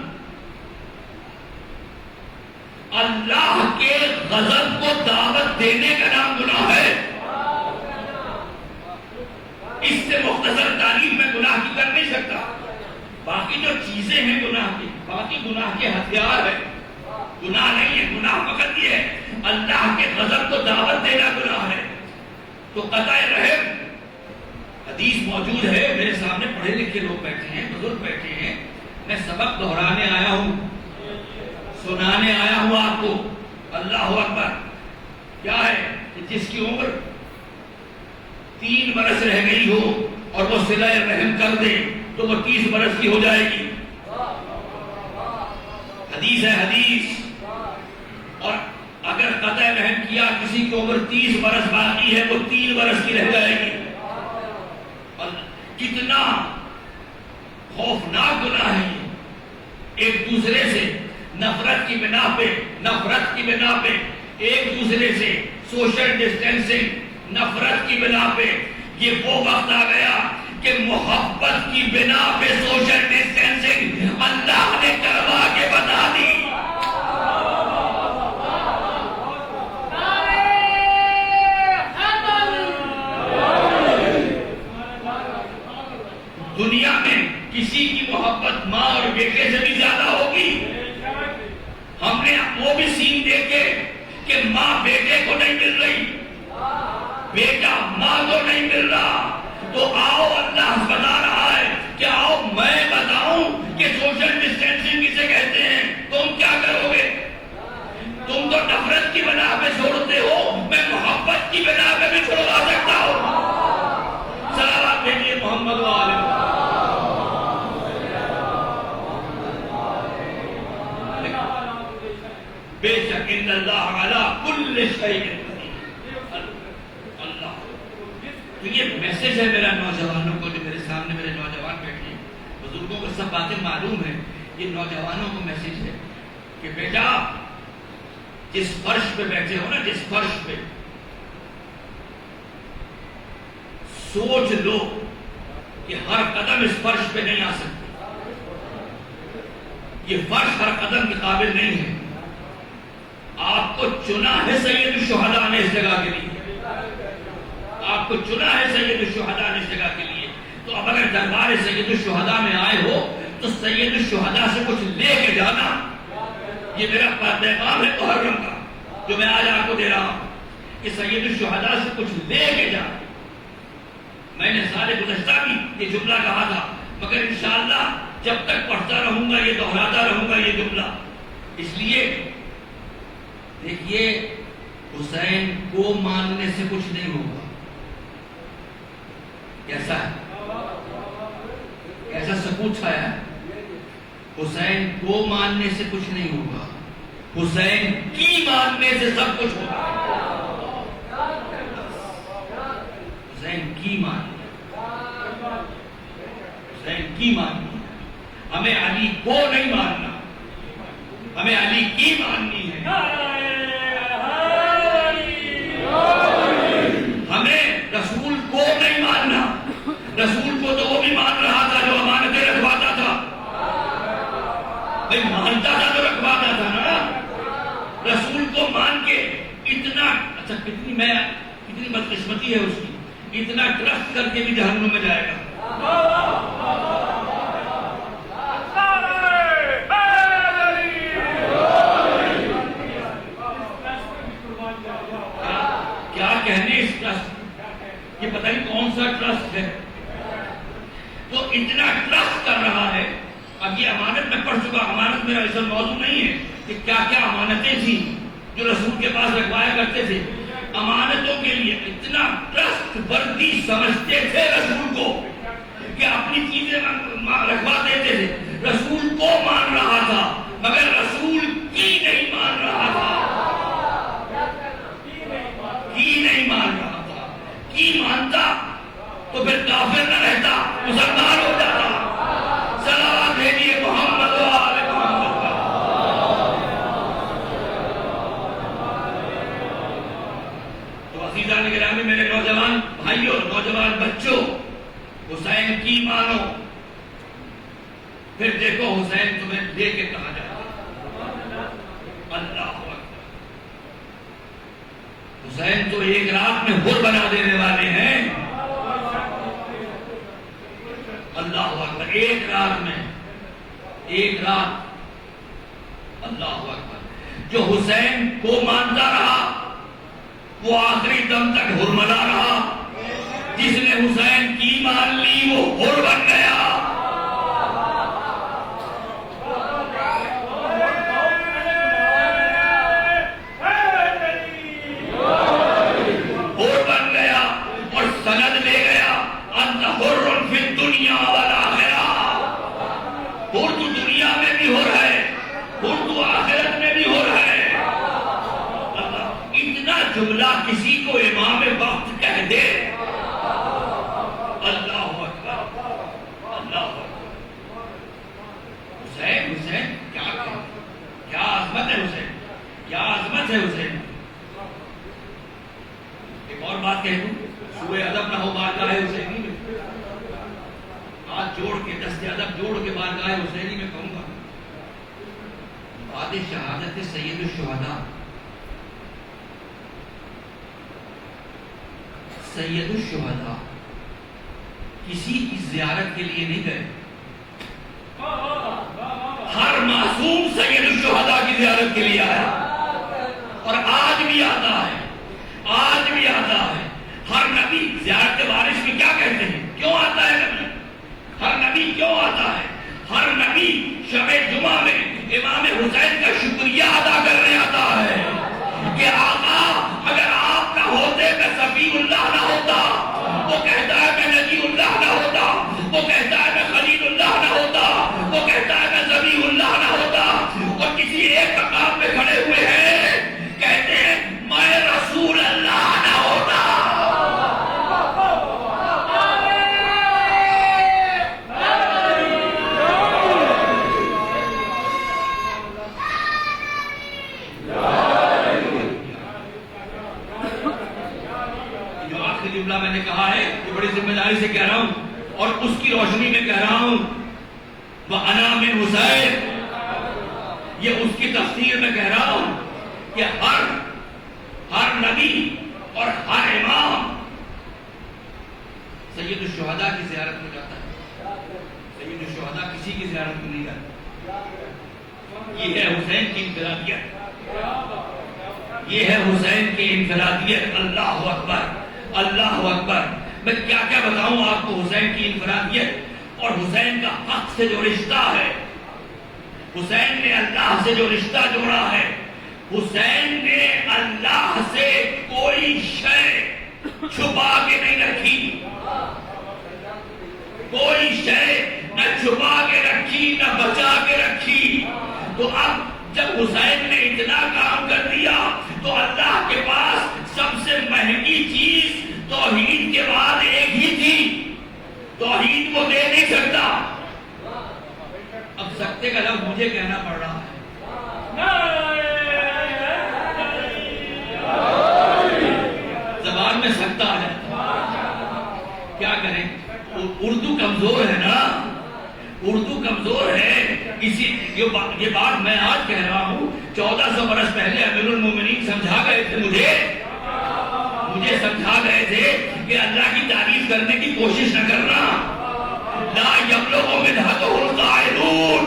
اللہ کے غضب کو دعوت دینے کا نام گناہ ہے. اس سے مختصر تعریف میں گناہ کی کر نہیں سکتا. باقی جو چیزیں ہیں گناہ کی، باقی گناہ کے ہتھیار ہیں. گناہ نہیں ہے، گناہ فقط یہ ہے اللہ کے غضب کو دعوت دینا گناہ ہے. تو قطع رحم، حدیث موجود ہے، میرے سامنے پڑھے لکھے لوگ بیٹھے ہیں، بزرگ بیٹھے ہیں، میں سبق دہرانے آیا ہوں، سنانے آیا ہوں آپ کو. اللہ اکبر. کیا ہے کہ جس کی عمر 3 برس رہ گئی ہو اور وہ صلہ رحم کر دے تو وہ 30 برس کی ہو جائے گی. حدیث ہے حدیث. اور اگر قطع رحم کیا کسی کی عمر 30 برس باقی ہے وہ 3 برس کی رہ جائے گی. اور کتنا خوفناک گناہ ہے یہ. ایک دوسرے سے نفرت کی بنا پہ ایک دوسرے سے سوشل ڈسٹینسنگ، نفرت کی بنا پہ. یہ وہ وقت آ گیا کہ محبت کی بنا پہ سوشل ڈسٹینسنگ اللہ نے کروا کے بتا دی. دنیا میں کسی کی محبت ماں اور بیٹے سے بھی زیادہ ہوگی. ہم نے وہ بھی سین دیکھے کہ ماں بیٹے کو نہیں مل رہی، بیٹا ماں کو نہیں مل رہا. تو آؤ اللہ بتا رہا ہے کہ آؤ میں بتاؤں کہ سوشل ڈسٹینسنگ کسے کہتے ہیں. تم کیا کرو گے؟ تم تو نفرت کی بنا پہ چھوڑتے ہو، میں محبت کی بنا پہ بھی چھوڑوا سکتا ہوں. صلوات بھیجیے محمد والے. بے شک ان اللہ علی کل شیء قدیر. اللہ. تو یہ میسج ہے میرا نوجوانوں کو، جو میرے سامنے میرے نوجوان بیٹھے ہیں. بزرگوں کو سب باتیں معلوم ہیں، یہ نوجوانوں کو میسج ہے کہ بیٹا جس فرش پہ بیٹھے ہو نا، جس فرش پہ، سوچ لو کہ ہر قدم اس فرش پہ نہیں آ سکتے. یہ فرش ہر قدم کے قابل نہیں ہے. آپ کو چنا ہے سید الشہداء نے اس جگہ کے لیے، آپ کو چنا ہے سید الشہداء نے اس جگہ کے لیے. تو اب اگر دربار سید الشہداء میں آئے ہو تو سید الشہداء سے کچھ لے کے جانا. یہ میرا پیغام ہے محرم کا جو میں آج آپ کو دے رہا ہوں کہ سید الشہداء سے کچھ لے کے جانا. میں نے سال گزشتہ بھی یہ جملہ کہا تھا، مگر انشاءاللہ جب تک پڑھتا رہوں گا یہ دہراتا رہوں گا یہ جملہ. اس لیے دیکھیے حسین کو ماننے سے کچھ نہیں ہوگا. کیسا ہے؟ کیسا سکوت چھایا ہے؟ حسین کو ماننے سے کچھ نہیں ہوگا، حسین کی ماننے سے سب کچھ ہوگا. حسین کی ماننی، حسین کی ماننی. ہمیں علی کو نہیں ماننا، ہمیں علی کی ماننی ہے. ہمیں رسول کو نہیں ماننا. رسول کو تو وہ بھی مان رہا تھا جو امانتیں رکھواتا تھا. بھائی مانتا تھا تو رکھواتا تھا نا. رسول کو مان کے اتنا اچھا کتنی بدقسمتی ہے اس کی، اتنا ٹرسٹ کر کے بھی جہنم میں جائے گا. کیا کہنے اس ٹرسٹ، یہ پتہ نہیں کون سا ٹرسٹ ہے. تو اتنا ٹرسٹ کر رہا ہے. اب یہ امانت میں پڑھ چکا، امانت میرا ایسا موضوع نہیں ہے کہ کیا کیا امانتیں تھیں جو رسول کے پاس رکھوایا کرتے تھے. امانتوں کے لیے اتنا ٹرسٹ وردی سمجھتے تھے رسول کو کہ اپنی چیزیں رکھوا دیتے تھے. رسول کو مان رہا تھا مگر رسول کی نہیں مان رہا تھا. کی نہیں مان رہا تھا. کی مانتا تو پھر کافر نہ رہتا، مسلمان ہو جاتا. صلوات بھیجیے محمد و آل محمد پر. تو عزیزان گرامی، میرے نوجوان بھائیوں، نوجوان بچوں، حسین کی مانو. پھر دیکھو حسین تمہیں لے کے کہاں جاتا. اللہ اکبر. حسین تو ایک رات میں حر بنا دینے والے ہیں. اللہ اکبر. ایک رات میں، ایک رات. اللہ اکبر. جو حسین کو مانتا رہا وہ آخری دم تک حرملا رہا. جس نے حسین کی مان لی وہ حر بن گیا. حر بن گیا اور سند جملہ کسی کو امام وقت کہہ دے، اللہ اکبر، اللہ اکبر۔ حسین حسین کیا کہے، کیا عظمت ہے حسین، کیا عظمت ہے حسین۔ ایک اور بات کہہ دوں، سوء ادب نہ ہو بارگاہ حسینی میں، ہاتھ جوڑ کے دست ادب جوڑ کے بارگاہ حسینی میں کہوں گا، بعد شہادت سید الشہداء، سید الشہداء کسی کی زیارت کے لیے نہیں گئے، ہر معصوم سید الشہداء کی زیارت کے لیے آیا، اور آج بھی آتا ہے، آج بھی آتا ہے۔ ہر نبی زیارت وارث میں کیا کہتے ہیں، کیوں آتا ہے نبی، ہر نبی کیوں آتا ہے؟ ہر نبی شب جمعہ میں امام حسین کا شکریہ ادا کرنے آتا ہے کہ آقا اگر آپ نہ ہوتے میں صفی اللہ نہ ہوتا، وہ کہتا ہے میں نجی اللہ نہ ہوتا، وہ کہتا ہے میں خلیل اللہ نہ ہوتا، وہ کہتا ہے میں ذبیح اللہ نہ ہوتا، اور کسی ایک مقام پہ کھڑے ہوئے ہیں کہتے ہیں میں رسول اللہ نہ ہوتا۔ جملہ میں نے کہا ہے یہ بڑی ذمہ داری سے کہہ رہا ہوں اور اس کی روشنی میں کہہ رہا ہوں، وَأَنَا مِنْ حُسَيْن، یہ اس کی تفسیر میں کہہ رہا ہوں کہ ہر نبی اور ہر امام سید الشہداء کی زیارت میں جاتا ہے، سید الشہداء کسی کی زیارت میں نہیں جاتا۔ یہ ہے حسین کی انفرادیت، یہ ہے حسین کی انفرادیت۔ اللہ اکبر، اللہ اکبر۔ میں کیا کیا بتاؤں آپ کو حسین کی انفرادیت اور حسین کا حق سے جو رشتہ ہے، حسین نے اللہ سے جو رشتہ جوڑا ہے، حسین نے اللہ سے کوئی شے چھپا کے نہیں رکھی، کوئی شے نہ چھپا کے رکھی نہ بچا کے رکھی۔ تو اب جب حسین نے اتنا کام کر دیا تو اللہ کے پاس سب سے مہنگی چیز توحید کے بعد ایک ہی تھی، توحید کو دے نہیں سکتا۔ اب سکتے کا لفظ مجھے کہنا پڑ رہا ہے، زبان میں سکتا آ جاتا، کیا کریں؟ اردو کمزور ہے نا، اردو کمزور ہے۔ یہ بات میں آج کہہ رہا ہوں، 1400 برس پہلے امیر المومنین سمجھا گئے تھے مجھے سمجھا گئے تھے کہ اللہ کی تعریف کرنے کی کوشش نہ کرنا، لا یبلغ مدحتہ القائلون۔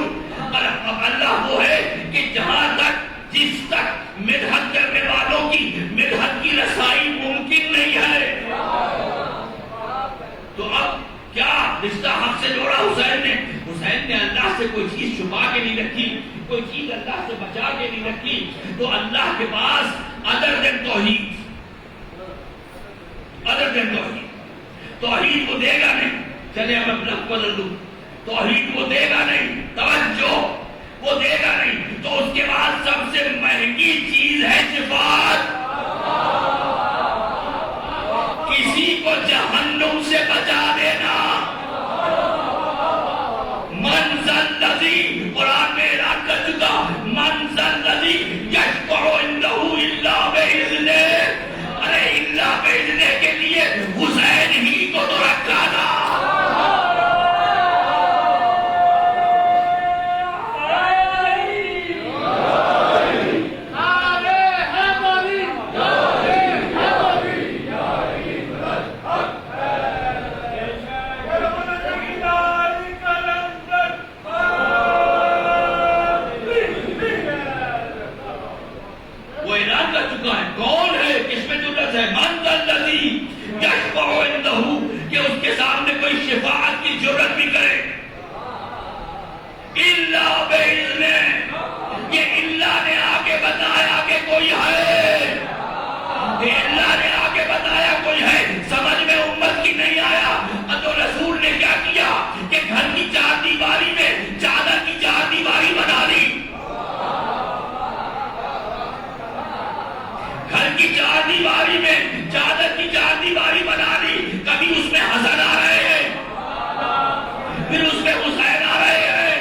اللہ وہ ہے کہ جہاں تک جس تک مدحت کرنے والوں کی مدحت کی رسائی ممکن نہیں ہے۔ تو اب کیا رشتہ حق سے جوڑا حسین نے؟ حسین نے اللہ سے کوئی چیز چھپا کے نہیں رکھی، کوئی چیز اللہ سے بچا کے نہیں رکھی۔ تو اللہ کے پاس ادر دین توحید، ادر دین توحید کو دے گا نہیں۔ چلے اب اپنا بدل دوں، توحید کو دے گا نہیں، توجہ وہ دے گا نہیں۔ تو اس کے بعد سب سے مہنگی چیز ہے شفاعت، کسی کو جہنم سے بچا دینا۔ منزل لذی، قرآن میں اعلان کر چکا، منزل لذی یشفع عندہ الا باذنہ۔ ارے الا باذنہ کے لیے حسین ہی کو تو رکھا تھا۔ کہ اس کے سامنے کوئی شفاعت کی ضرورت بھی کرے، الا باذنہ۔ یہ اللہ نے آگے بتایا کہ کوئی ہے، یہ اللہ نے آگے بتایا کوئی ہے، سمجھ میں امت کی نہیں آیا۔ تو رسول نے کیا کیا کہ گھر کی چار دیواری میں چادر کی چار دیواری بنا دی، گھر کی کی چار دیواری میں چادر کی چار دیواری بنا لی، کبھی اس میں حسن آ رہے ہیں، پھر اس میں حسین آ رہے ہیں،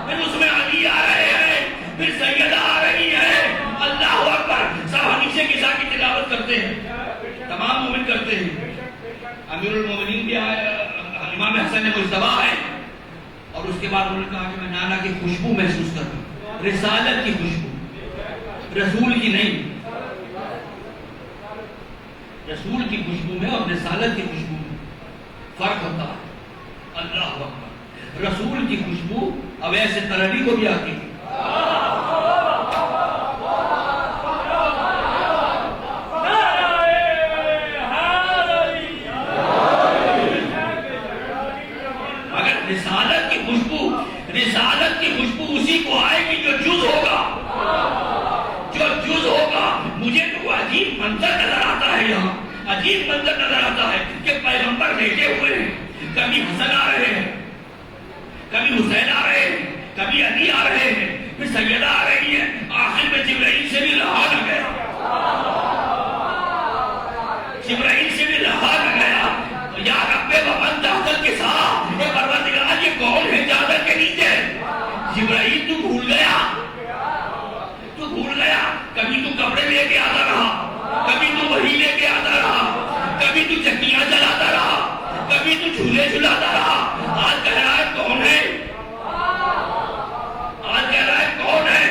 پھر اس میں علی آ رہے ہیں، پھر سیدہ آ رہی ہے، اللہ اکبر، سب ہمیشہ کے ساتھ کی تلاوت کرتے ہیں، تمام مومن کرتے ہیں۔ امیر المومنین بھی امام حسن نے مجتبی ہے، اور اس کے بعد انہوں نے کہا کہ میں نانا کی خوشبو محسوس کرتا ہوں، رسالت کی خوشبو، رسول کی نہیں، رسول کی خوشبو میں اور رسالت کی خوشبو میں فرق ہوتا ہے۔ اللہ اکبر، رسول کی خوشبو اویس قرنی کو بھی آتی تھی، مگر رسالت کی خوشبو اسی کو آئے گی جو جز ہوگا، جو جز ہوگا۔ مجھے تو عجیب منظر نظر آتا ہے، یہاں عجیب منظر نظر آتا ہے کہ پیغمبر بیٹھے ہوئے ہیں، کبھی حسن آ رہے ہیں، کبھی حسین آ رہے ہیں، کبھی علی آ رہے ہیں، پھر سیدہ آ رہی ہے، آخر میں جبرائیل سے بھی رہا نہ گیا، جبرائیل سے بھی رہا نہ گیا، یا رب ومن تحت الکساء، اے پروردگار یہ کون ہے چادر کے نیچے؟ جبرائیل تو بھول گیا، کبھی تو کپڑے لے کے آتا رہا، کبھی تو وہی لے کے آتا رہا، کبھی تو چکیاں جلاتا رہا، کبھی تو جھولے جھلاتا رہا، آج کہہ رہا ہے کون ہے؟ آج کہہ رہا ہے کون ہے؟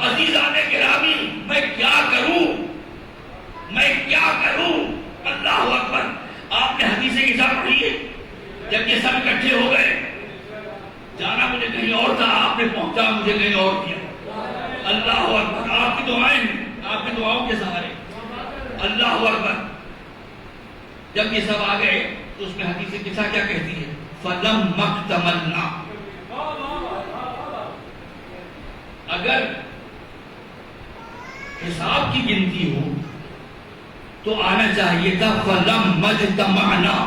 عزیزان گرامی، میں کیا کروں؟ اللہ اکبر۔ آپ نے حدیث کی ساتھ پڑھی ہے، جب یہ سب اکٹھے ہو گئے، جانا مجھے کہیں اور تھا، آپ نے پہنچا مجھے کہیں اور کیا۔ اللہ اکبر، آپ کی دعائیں ہیں، آپ کی دعاؤں کے سہارے، اللہ اکبر۔ جب یہ سب آ گئے تو اس میں حدیث قصہ کیا کہتی ہے؟ فَلَمَّ اكْتَمَلْنَا، اگر حساب کی گنتی ہو تو آنا چاہیے تھا فَلَمَّ اجْتَمَعْنَا،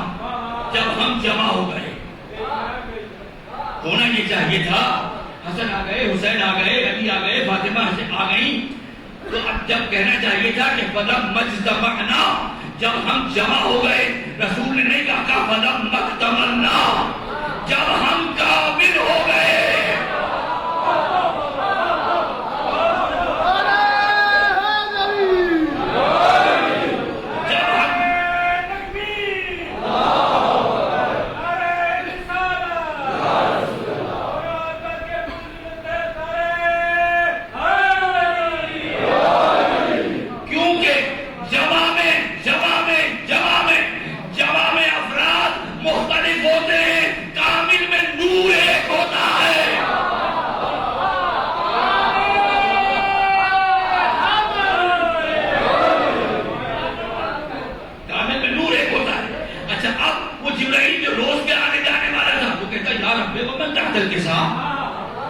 جب ہم جمع ہو گئے، ہونا یہ چاہیے تھا۔ حسن آ گئے، حسین آ گئے، علی آ گئے، فاطمہ آ گئی، تو اب جب کہنا چاہیے تھا کہ فَلَمَّ اجْتَمَعْنَا، جب ہم جمع ہو گئے۔ رسول نے نہیں کہا فَلَمَّ اكْتَمَلْنَا، جب ہم کامل ہو گئے۔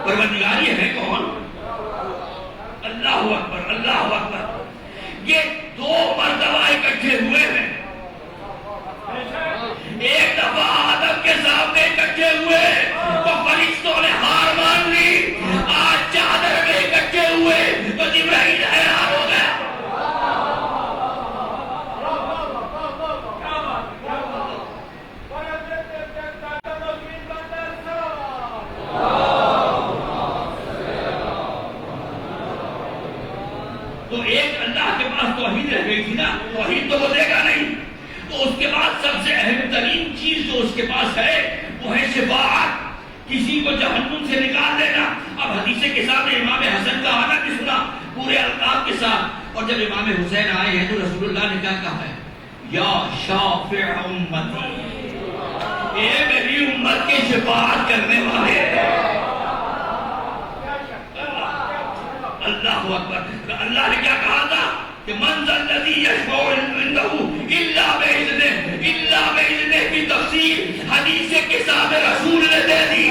پروردگار یہ ہے کون؟ اللہ اکبر، اللہ اکبر۔ یہ دو مرتبہ اکٹھے ہوئے ہیں، ایک دفعہ آدم کے سامنے اکٹھے ہوئے تو فرشتوں نے ہار مان لی، آج چادر میں اکٹھے ہوئے تو جبرائیل حیران ہو گیا۔ تو ایک اللہ کے پاس توحید رہ گئی تھی نا، توحید تو وہ دے گا نہیں، تو اس کے بعد سب سے اہم ترین چیز جو اس کے پاس ہے وہ ہے شفاعت، کسی کو جہنم سے نکال دینا۔ اب حدیث کے ساتھ امام حسن کا آنا بھی سنا پورے القاب کے ساتھ، اور جب امام حسین آئے ہیں تو رسول اللہ نے کیا کہا ہے؟ یا شافع امتی، اے میری امت کی شفاعت کرنے والے۔ اللہ اکبر۔ اللہ نے کیا کہا تھا کہ من ذا الذی یشفع عنده الا باذنہ، الا باذنہ کی تفسیر حدیث کے ساتھ رسول نے دے دی۔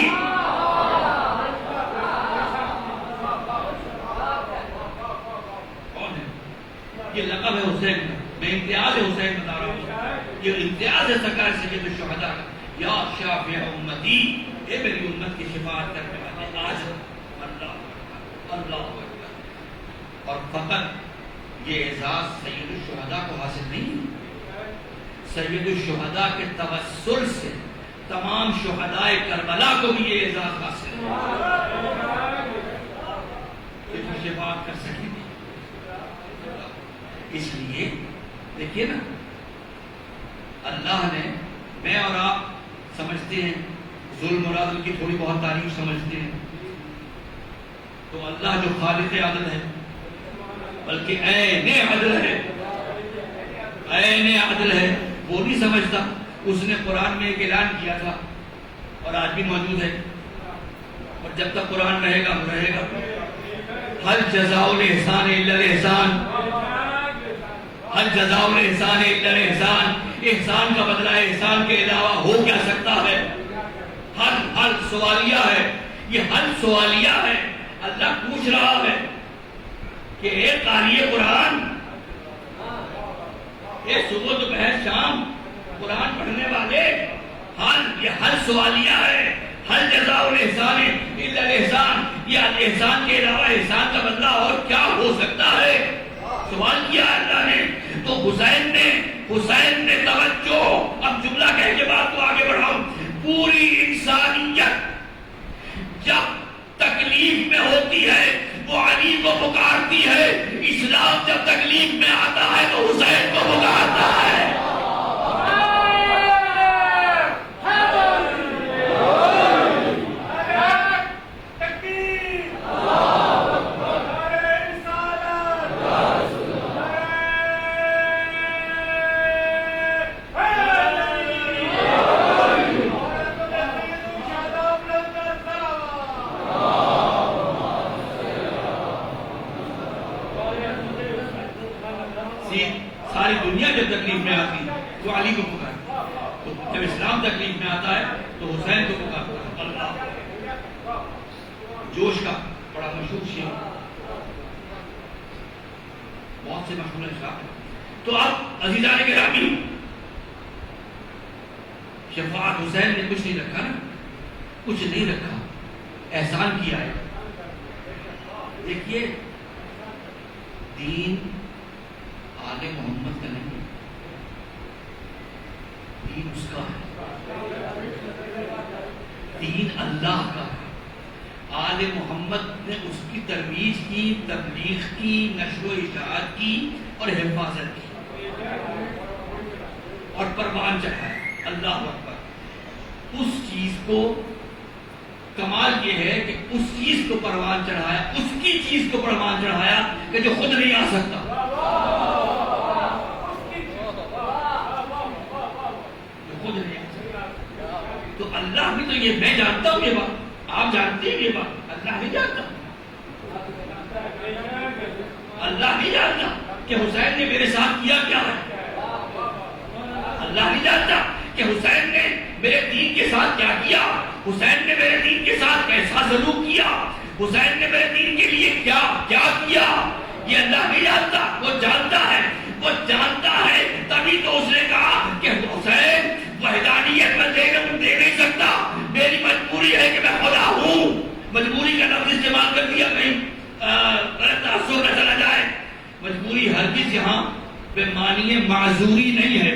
کون ہے یہ؟ لقب ہے حسین کا، میں امتیاز حسین بتا رہا ہوں، یہ امتیاز ہے سرکار سید الشہداء کا۔ یا شافع امتی، اے میری امت کی شفاعت کرنے والے، آج اللہ اکبر، اللہ اکبر۔ اور فقط یہ اعزاز سید الشہداء کو حاصل نہیں. سید الشہداء کے توسل سے تمام شہدائے کربلا کو بھی یہ اعزاز حاصل ہے کہ مجھے بات کر سکیں گے. اس لیے دیکھیے نا، اللہ نے، میں اور آپ سمجھتے ہیں ظلم اور عدل کی تھوڑی بہت تعریف سمجھتے ہیں، تو اللہ جو خالق عدل ہے، بلکہ عین عدل ہے، عین عدل ہے، وہ نہیں سمجھتا. اس نے قرآن میں ایک اعلان کیا تھا اور آج بھی موجود ہے، اور جب تک قرآن رہے گا وہ رہے گا. ہل جزاء الاحسان الا الاحسان، ہل جزاء الاحسان الا الاحسان. احسان کا بدلہ احسان کے علاوہ ہو کیا سکتا ہے؟ حل سوالیہ ہے، یہ حل سوالیہ ہے. اللہ پوچھ رہا ہے کہ اے قاری قرآن، اے صبح دوپہر شام قرآن پڑھنے والے، یہ حل سوالیہ ہے. حل جزاء الاحسان الا الاحسان، یہ احسان کے علاوہ احسان کا بدلہ اور کیا ہو سکتا ہے؟ سوال کیا اللہ نے. تو حسین نے توجہ، اب جملہ کہہ کے بات کو آگے بڑھاؤں. پوری انسانیت جب تکلیف میں ہوتی ہے وہ علی کو پکارتی ہے. اسلام جب تکلیف میں آتا ہے تو حسین کو پکارتا ہے. ساری دنیا جب تکلیف میں آتی ہے تو علی کو پکارتا ہے، تو جب اسلام تکلیف میں آتا ہے تو حسین کو پکارتا ہے. اللہ جوش کا بڑا مشہور شعر، بہت سے مشہور اشعار. تو اب عزیزان گرامی، شفاعت حسین نے کچھ نہیں رکھا نا، کچھ نہیں رکھا، احسان کیا ہے. دیکھیے دین آل محمد کا نہیں، دین اس کا ہے، دین اللہ کا ہے. آل محمد نے اس کی ترویج کی، تبلیغ کی، نشر و اشاعت کی اور حفاظت کی اور پروان چڑھایا. اللہ اکبر. اس چیز کو کمال یہ ہے کہ اس چیز کو پروان چڑھایا، اس کی چیز کو پروان چڑھایا کہ جو خود نہیں آ سکتا. تو اللہ بھی تو یہ، میں جانتا ہوں یہ بات، آپ جانتے ہیں یہ بات، اللہ نہیں جانتا. اللہ نہیں جانتا کہ حسین نے میرے ساتھ کیا کیا ہے. اللہ نہیں جانتا کہ حسین نے میرے دین کے ساتھ کیا کیا، حسین نے میرے دین کے ساتھ کیسا سلوک کیا، حسین نے میرے دین کے لیے کیا کیا کیا. یہ اللہ نہیں جانتا، وہ جانتا ہے. وہ جانتا ہے تبھی تو اس نے کہا کہ حسین وحدانیت میں دے نہیں سکتا، میری مجبوری ہے کہ میں خدا ہوں. مجبوری کا لفظ استعمال کر دیا، کہیں غلط تاثر نہ چلا جائے. مجبوری ہرگز یہاں بے معنی معذوری نہیں ہے.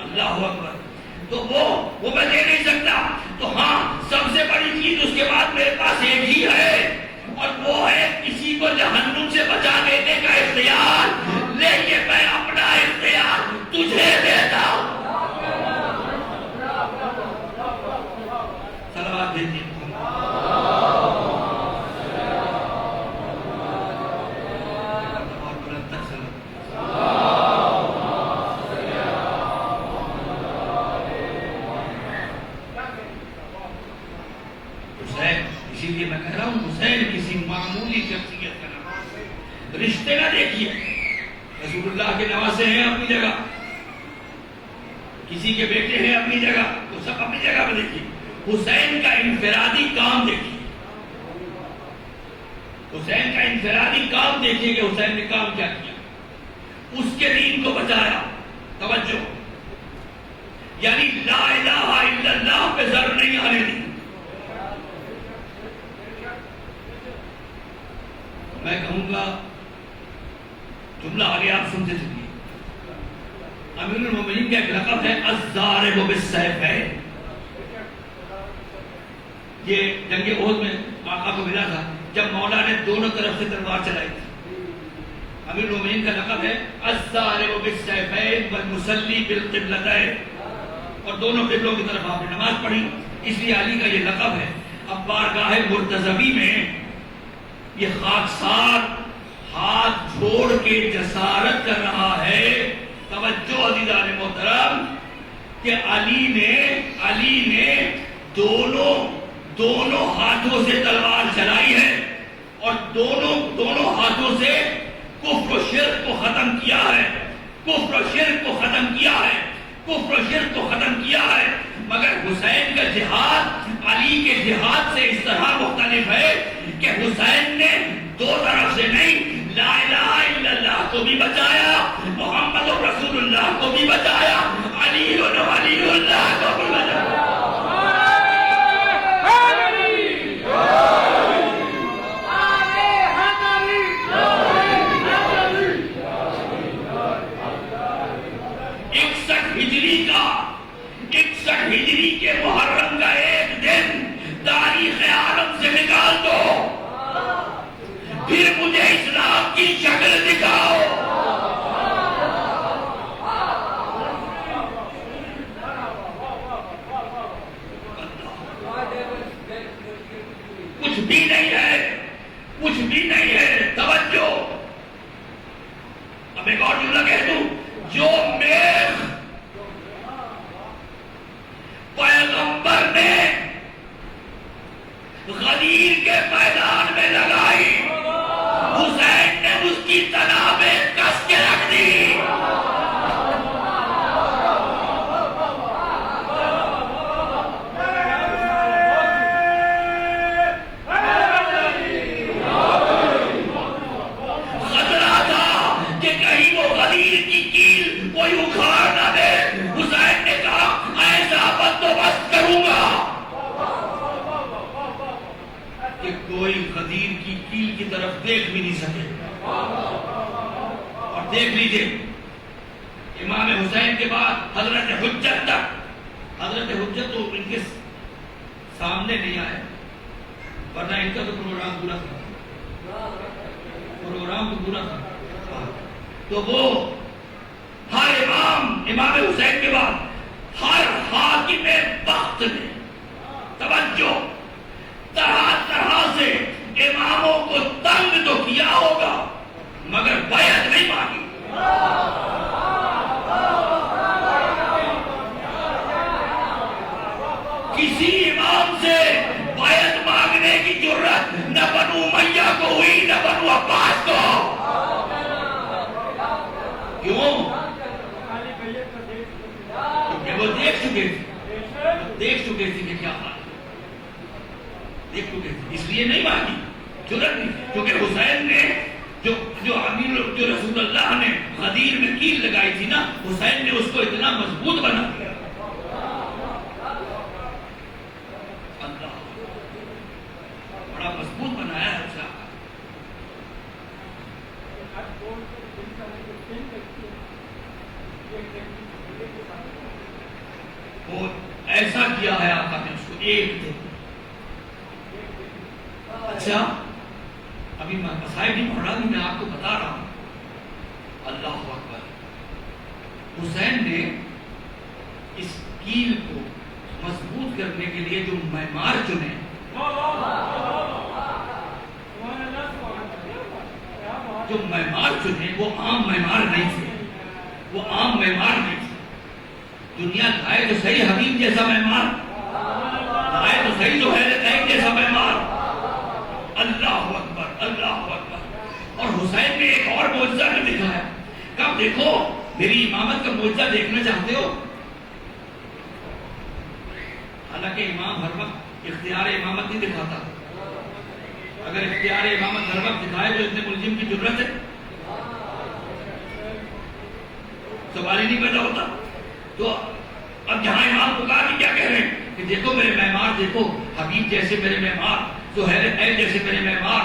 اللہ اکبر. تو وہ میں دے نہیں سکتا. تو ہاں، سب سے بڑی چیز اس کے بعد میرے پاس ایک ہی ہے، اور وہ ہے کسی کو جہنم سے بچا دینے کا اختیار. لیکن میں اپنا اختیار تجھے دیتا ہوں. صلوات دیجیے. اسی لیے میں کہہ رہا ہوں حسین کسی معمولی شخصیت کا نام. رشتے نہ دیکھیے، رسول اللہ کے نواسے ہیں اپنی جگہ، کسی کے بیٹے ہیں اپنی جگہ، وہ سب اپنی جگہ پہ دیکھیے. حسین کا انفرادی کام دیکھیے، حسین کا انفرادی کام دیکھیے کہ حسین نے کام کیا کیا. اس کے دین کو بچایا. توجہ، یعنی لا الہ الا اللہ پہ ضرر نہیں آنے دی. میں کہوں گا جملہ آگے آپ سنتے چلیے. امیر المومنین کا ایک لقب ہے الضارب بالسیفین. یہ جنگ احد میں آقا کو ملا تھا جب مولا نے دونوں طرف سے تلوار چلائی تھی. امیر المومنین کا لقب ہے الضارب بالسیفین والمصلی بالقبلتین. اور دونوں قبلوں کی طرف آپ نے نماز پڑھی، اس لیے علی کا یہ لقب ہے. اب بارگاہ مرتضوی میں یہ خاکسار ہاتھ چھوڑ کے جسارت کر رہا ہے. توجہ عزیزان محترم کہ علی نے دونوں ہاتھوں سے تلوار چلائی ہے اور دونوں ہاتھوں سے کفر و شرک کو ختم کیا ہے. کفر و شرک کو ختم کیا ہے. کفر و شرک کو ختم کیا ہے. مگر حسین کا جہاد علی کے جہاد سے اس طرح مختلف ہے کہ حسین نے دو طرف سے نہیں، لا الہ الا اللہ کو بھی بچایا، محمد رسول اللہ کو بھی بچایا، علی اللہ کو بھی بچایا. ہجری کے محرم کا ایک دن تاریخ عالم سے نکال دو، پھر مجھے اسلام کی شکل دکھاؤ. کچھ بھی نہیں ہے، کچھ بھی نہیں ہے. توجہ، اب ایک اور جملہ کہہ دوں، جو میخ پیغمبر نے غدیر کے میدان میں لگائی، حسین نے اس کی تنابیں کس کے رکھ دی. خطرہ تھا کہ کہیں وہ غدیر کی کیل کوئی اکھاڑ نہ دے. حسین نے کہا ایسا بندوبست کروں گا کہ کوئی غدیر کی کیل کی طرف دیکھ بھی نہیں سکے. اور دیکھ لیجئے امام حسین کے بعد حضرت حجت تک، حضرت حجت تو ان کے سامنے نہیں آئے ورنہ ان کا تو پروگرام پورا تھا، پروگرام تو پورا تھا. تو وہ ہر امام حسین کے بعد ہر حاکم وقت نے توجہ طرح طرح سے اماموں کو تنگ تو کیا ہوگا مگر بیعت نہیں مانگی. کسی امام سے بیعت مانگنے کی جرت نہ بنو امیہ کو ہوئی نہ بنو عباس کو. کیوں؟ وہ دیکھ چکے تھے کہ کیا حال ہے، دیکھ چکے تھے، اس لیے نہیں مانگی، جرت نہیں. کیونکہ حسین نے جو رسول اللہ نے غدیر میں کیل لگائی تھی نا، حسین نے اس کو اتنا مضبوط بنا دیا. اللہ بڑا مضبوط بنایا ہے اسے. وہ ایسا کیا ہے آقا نے اس کو ایک دن. اچھا ابھی میں مسائل نہیں پڑھ رہا ہوں، میں آپ کو بتا رہا ہوں. اللہ اکبر. حسین نے اس کیل کو مضبوط کرنے کے لیے جو معمار چنے، جو معمار چنے وہ عام معمار نہیں تھے، وہ عام معمار نہیں تھے. دنیا لائے تو صحیح حبیب جیسا معمار، لائے تو صحیح جو ہے جیسا معمار. اللہ اکبر، اللہ اکبر. اور حسین نے ایک اور معجزہ بھی دکھایا. کب دیکھو میری امامت کا معجزہ دیکھنا چاہتے ہو؟ حالانکہ امام ہر وقت اختیار امامت نہیں دکھاتا. اگر اختیار امامت ہر وقت دکھائے تو اتنے ملزم کی ضرورت ہے؟ سوال ہی نہیں پیدا ہوتا. تو اب جہاں امام پکار کے کیا کہہ رہے ہیں کہ دیکھو میرے معمار، دیکھو حبیب جیسے میرے معمار، سہیل جیسے میرے معمار،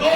2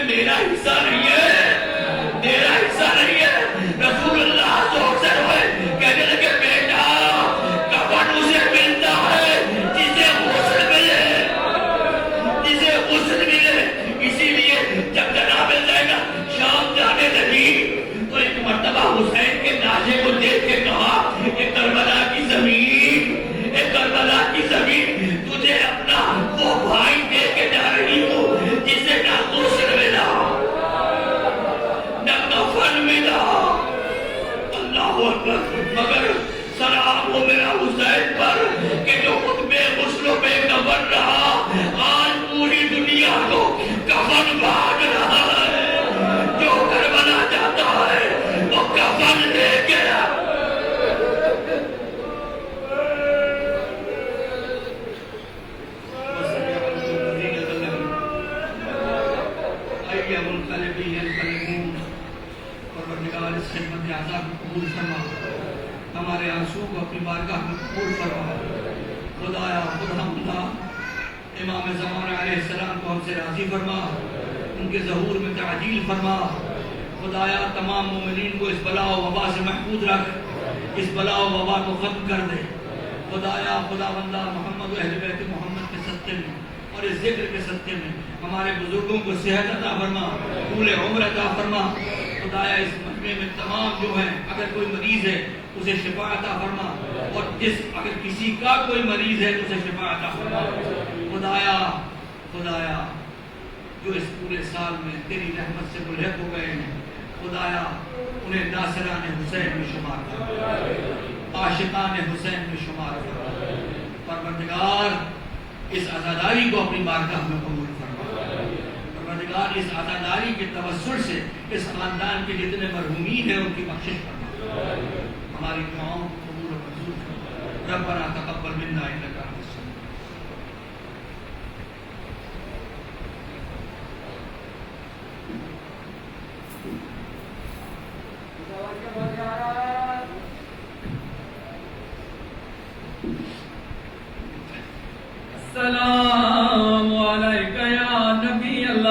میں میرا حصہ نہیں ہے، میرا حصہ نہیں ہے۔ رسول اللہ ذوق سے روئے، کہنے لگے بیٹا کفن اسے ملتا ہے جسے غسل ملے، جسے غسل ملے۔ اسی لیے جب جناب زینب شام جانے لگی تو ایک مرتبہ حسین کے ناشے کو دیکھ کے کہا کہ کربلا کی زمین، اے کربلا کی زمین، تجھے اپنا وہ بھائی دے کے جا رہی ہوں جسے نہ غسل ملا نہ کفن ملا۔ اللہ اکبر۔ مگر سلام ہو میرا حسین پر کہ جو خود بے غسل و بے کفن رہا، آج پوری دنیا کو کفن باندھ رہا ہے۔ جو کربلا جاتا ہے وہ کفن لے کے پروردگار اس خدمت عذاب کو قبول فرما، ہمارے آنسو کو اپنی بارگاہ میں قبول فرما۔ خدایا خود ہم امام زمان علیہ السلام کو ہم سے راضی فرما، ان کے ظہور میں تعجیل فرما۔ خدایا تمام مومنین کو اس بلا و وبا سے محفوظ رکھ، اس بلا و وبا کو ختم کر دے۔ خدایا خداوندہ محمد و اہل بیت محمد کے صدقے میں اور اس ذکر کے صدقے میں ہمارے بزرگوں کو صحت عطا فرما، طول عمر عطا فرما۔ خدایا اس مجمع میں تمام جو ہیں، اگر کوئی مریض ہے اسے شفا عطا فرما، اور اگر کسی کا کوئی مریض ہے تو اسے شفا عطا فرما۔ خدایا خدایا جو اس پورے سال میں تیری رحمت سے ملحق ہو گئے ہیں، خدایا انہیں ناصران حسین میں شمار کر، عاشقان حسین میں شمار کر۔ پروردگار اس عزاداری کو اپنی بارگاہ میں قبول فرما۔ پروردگار اس عزاداری کے توسل سے اس خاندان کے جتنے مرحومین ہیں ان کی بخشش فرما، ہماری دعاؤں کو قبول و منظور فرما۔ ربنا تقبل منا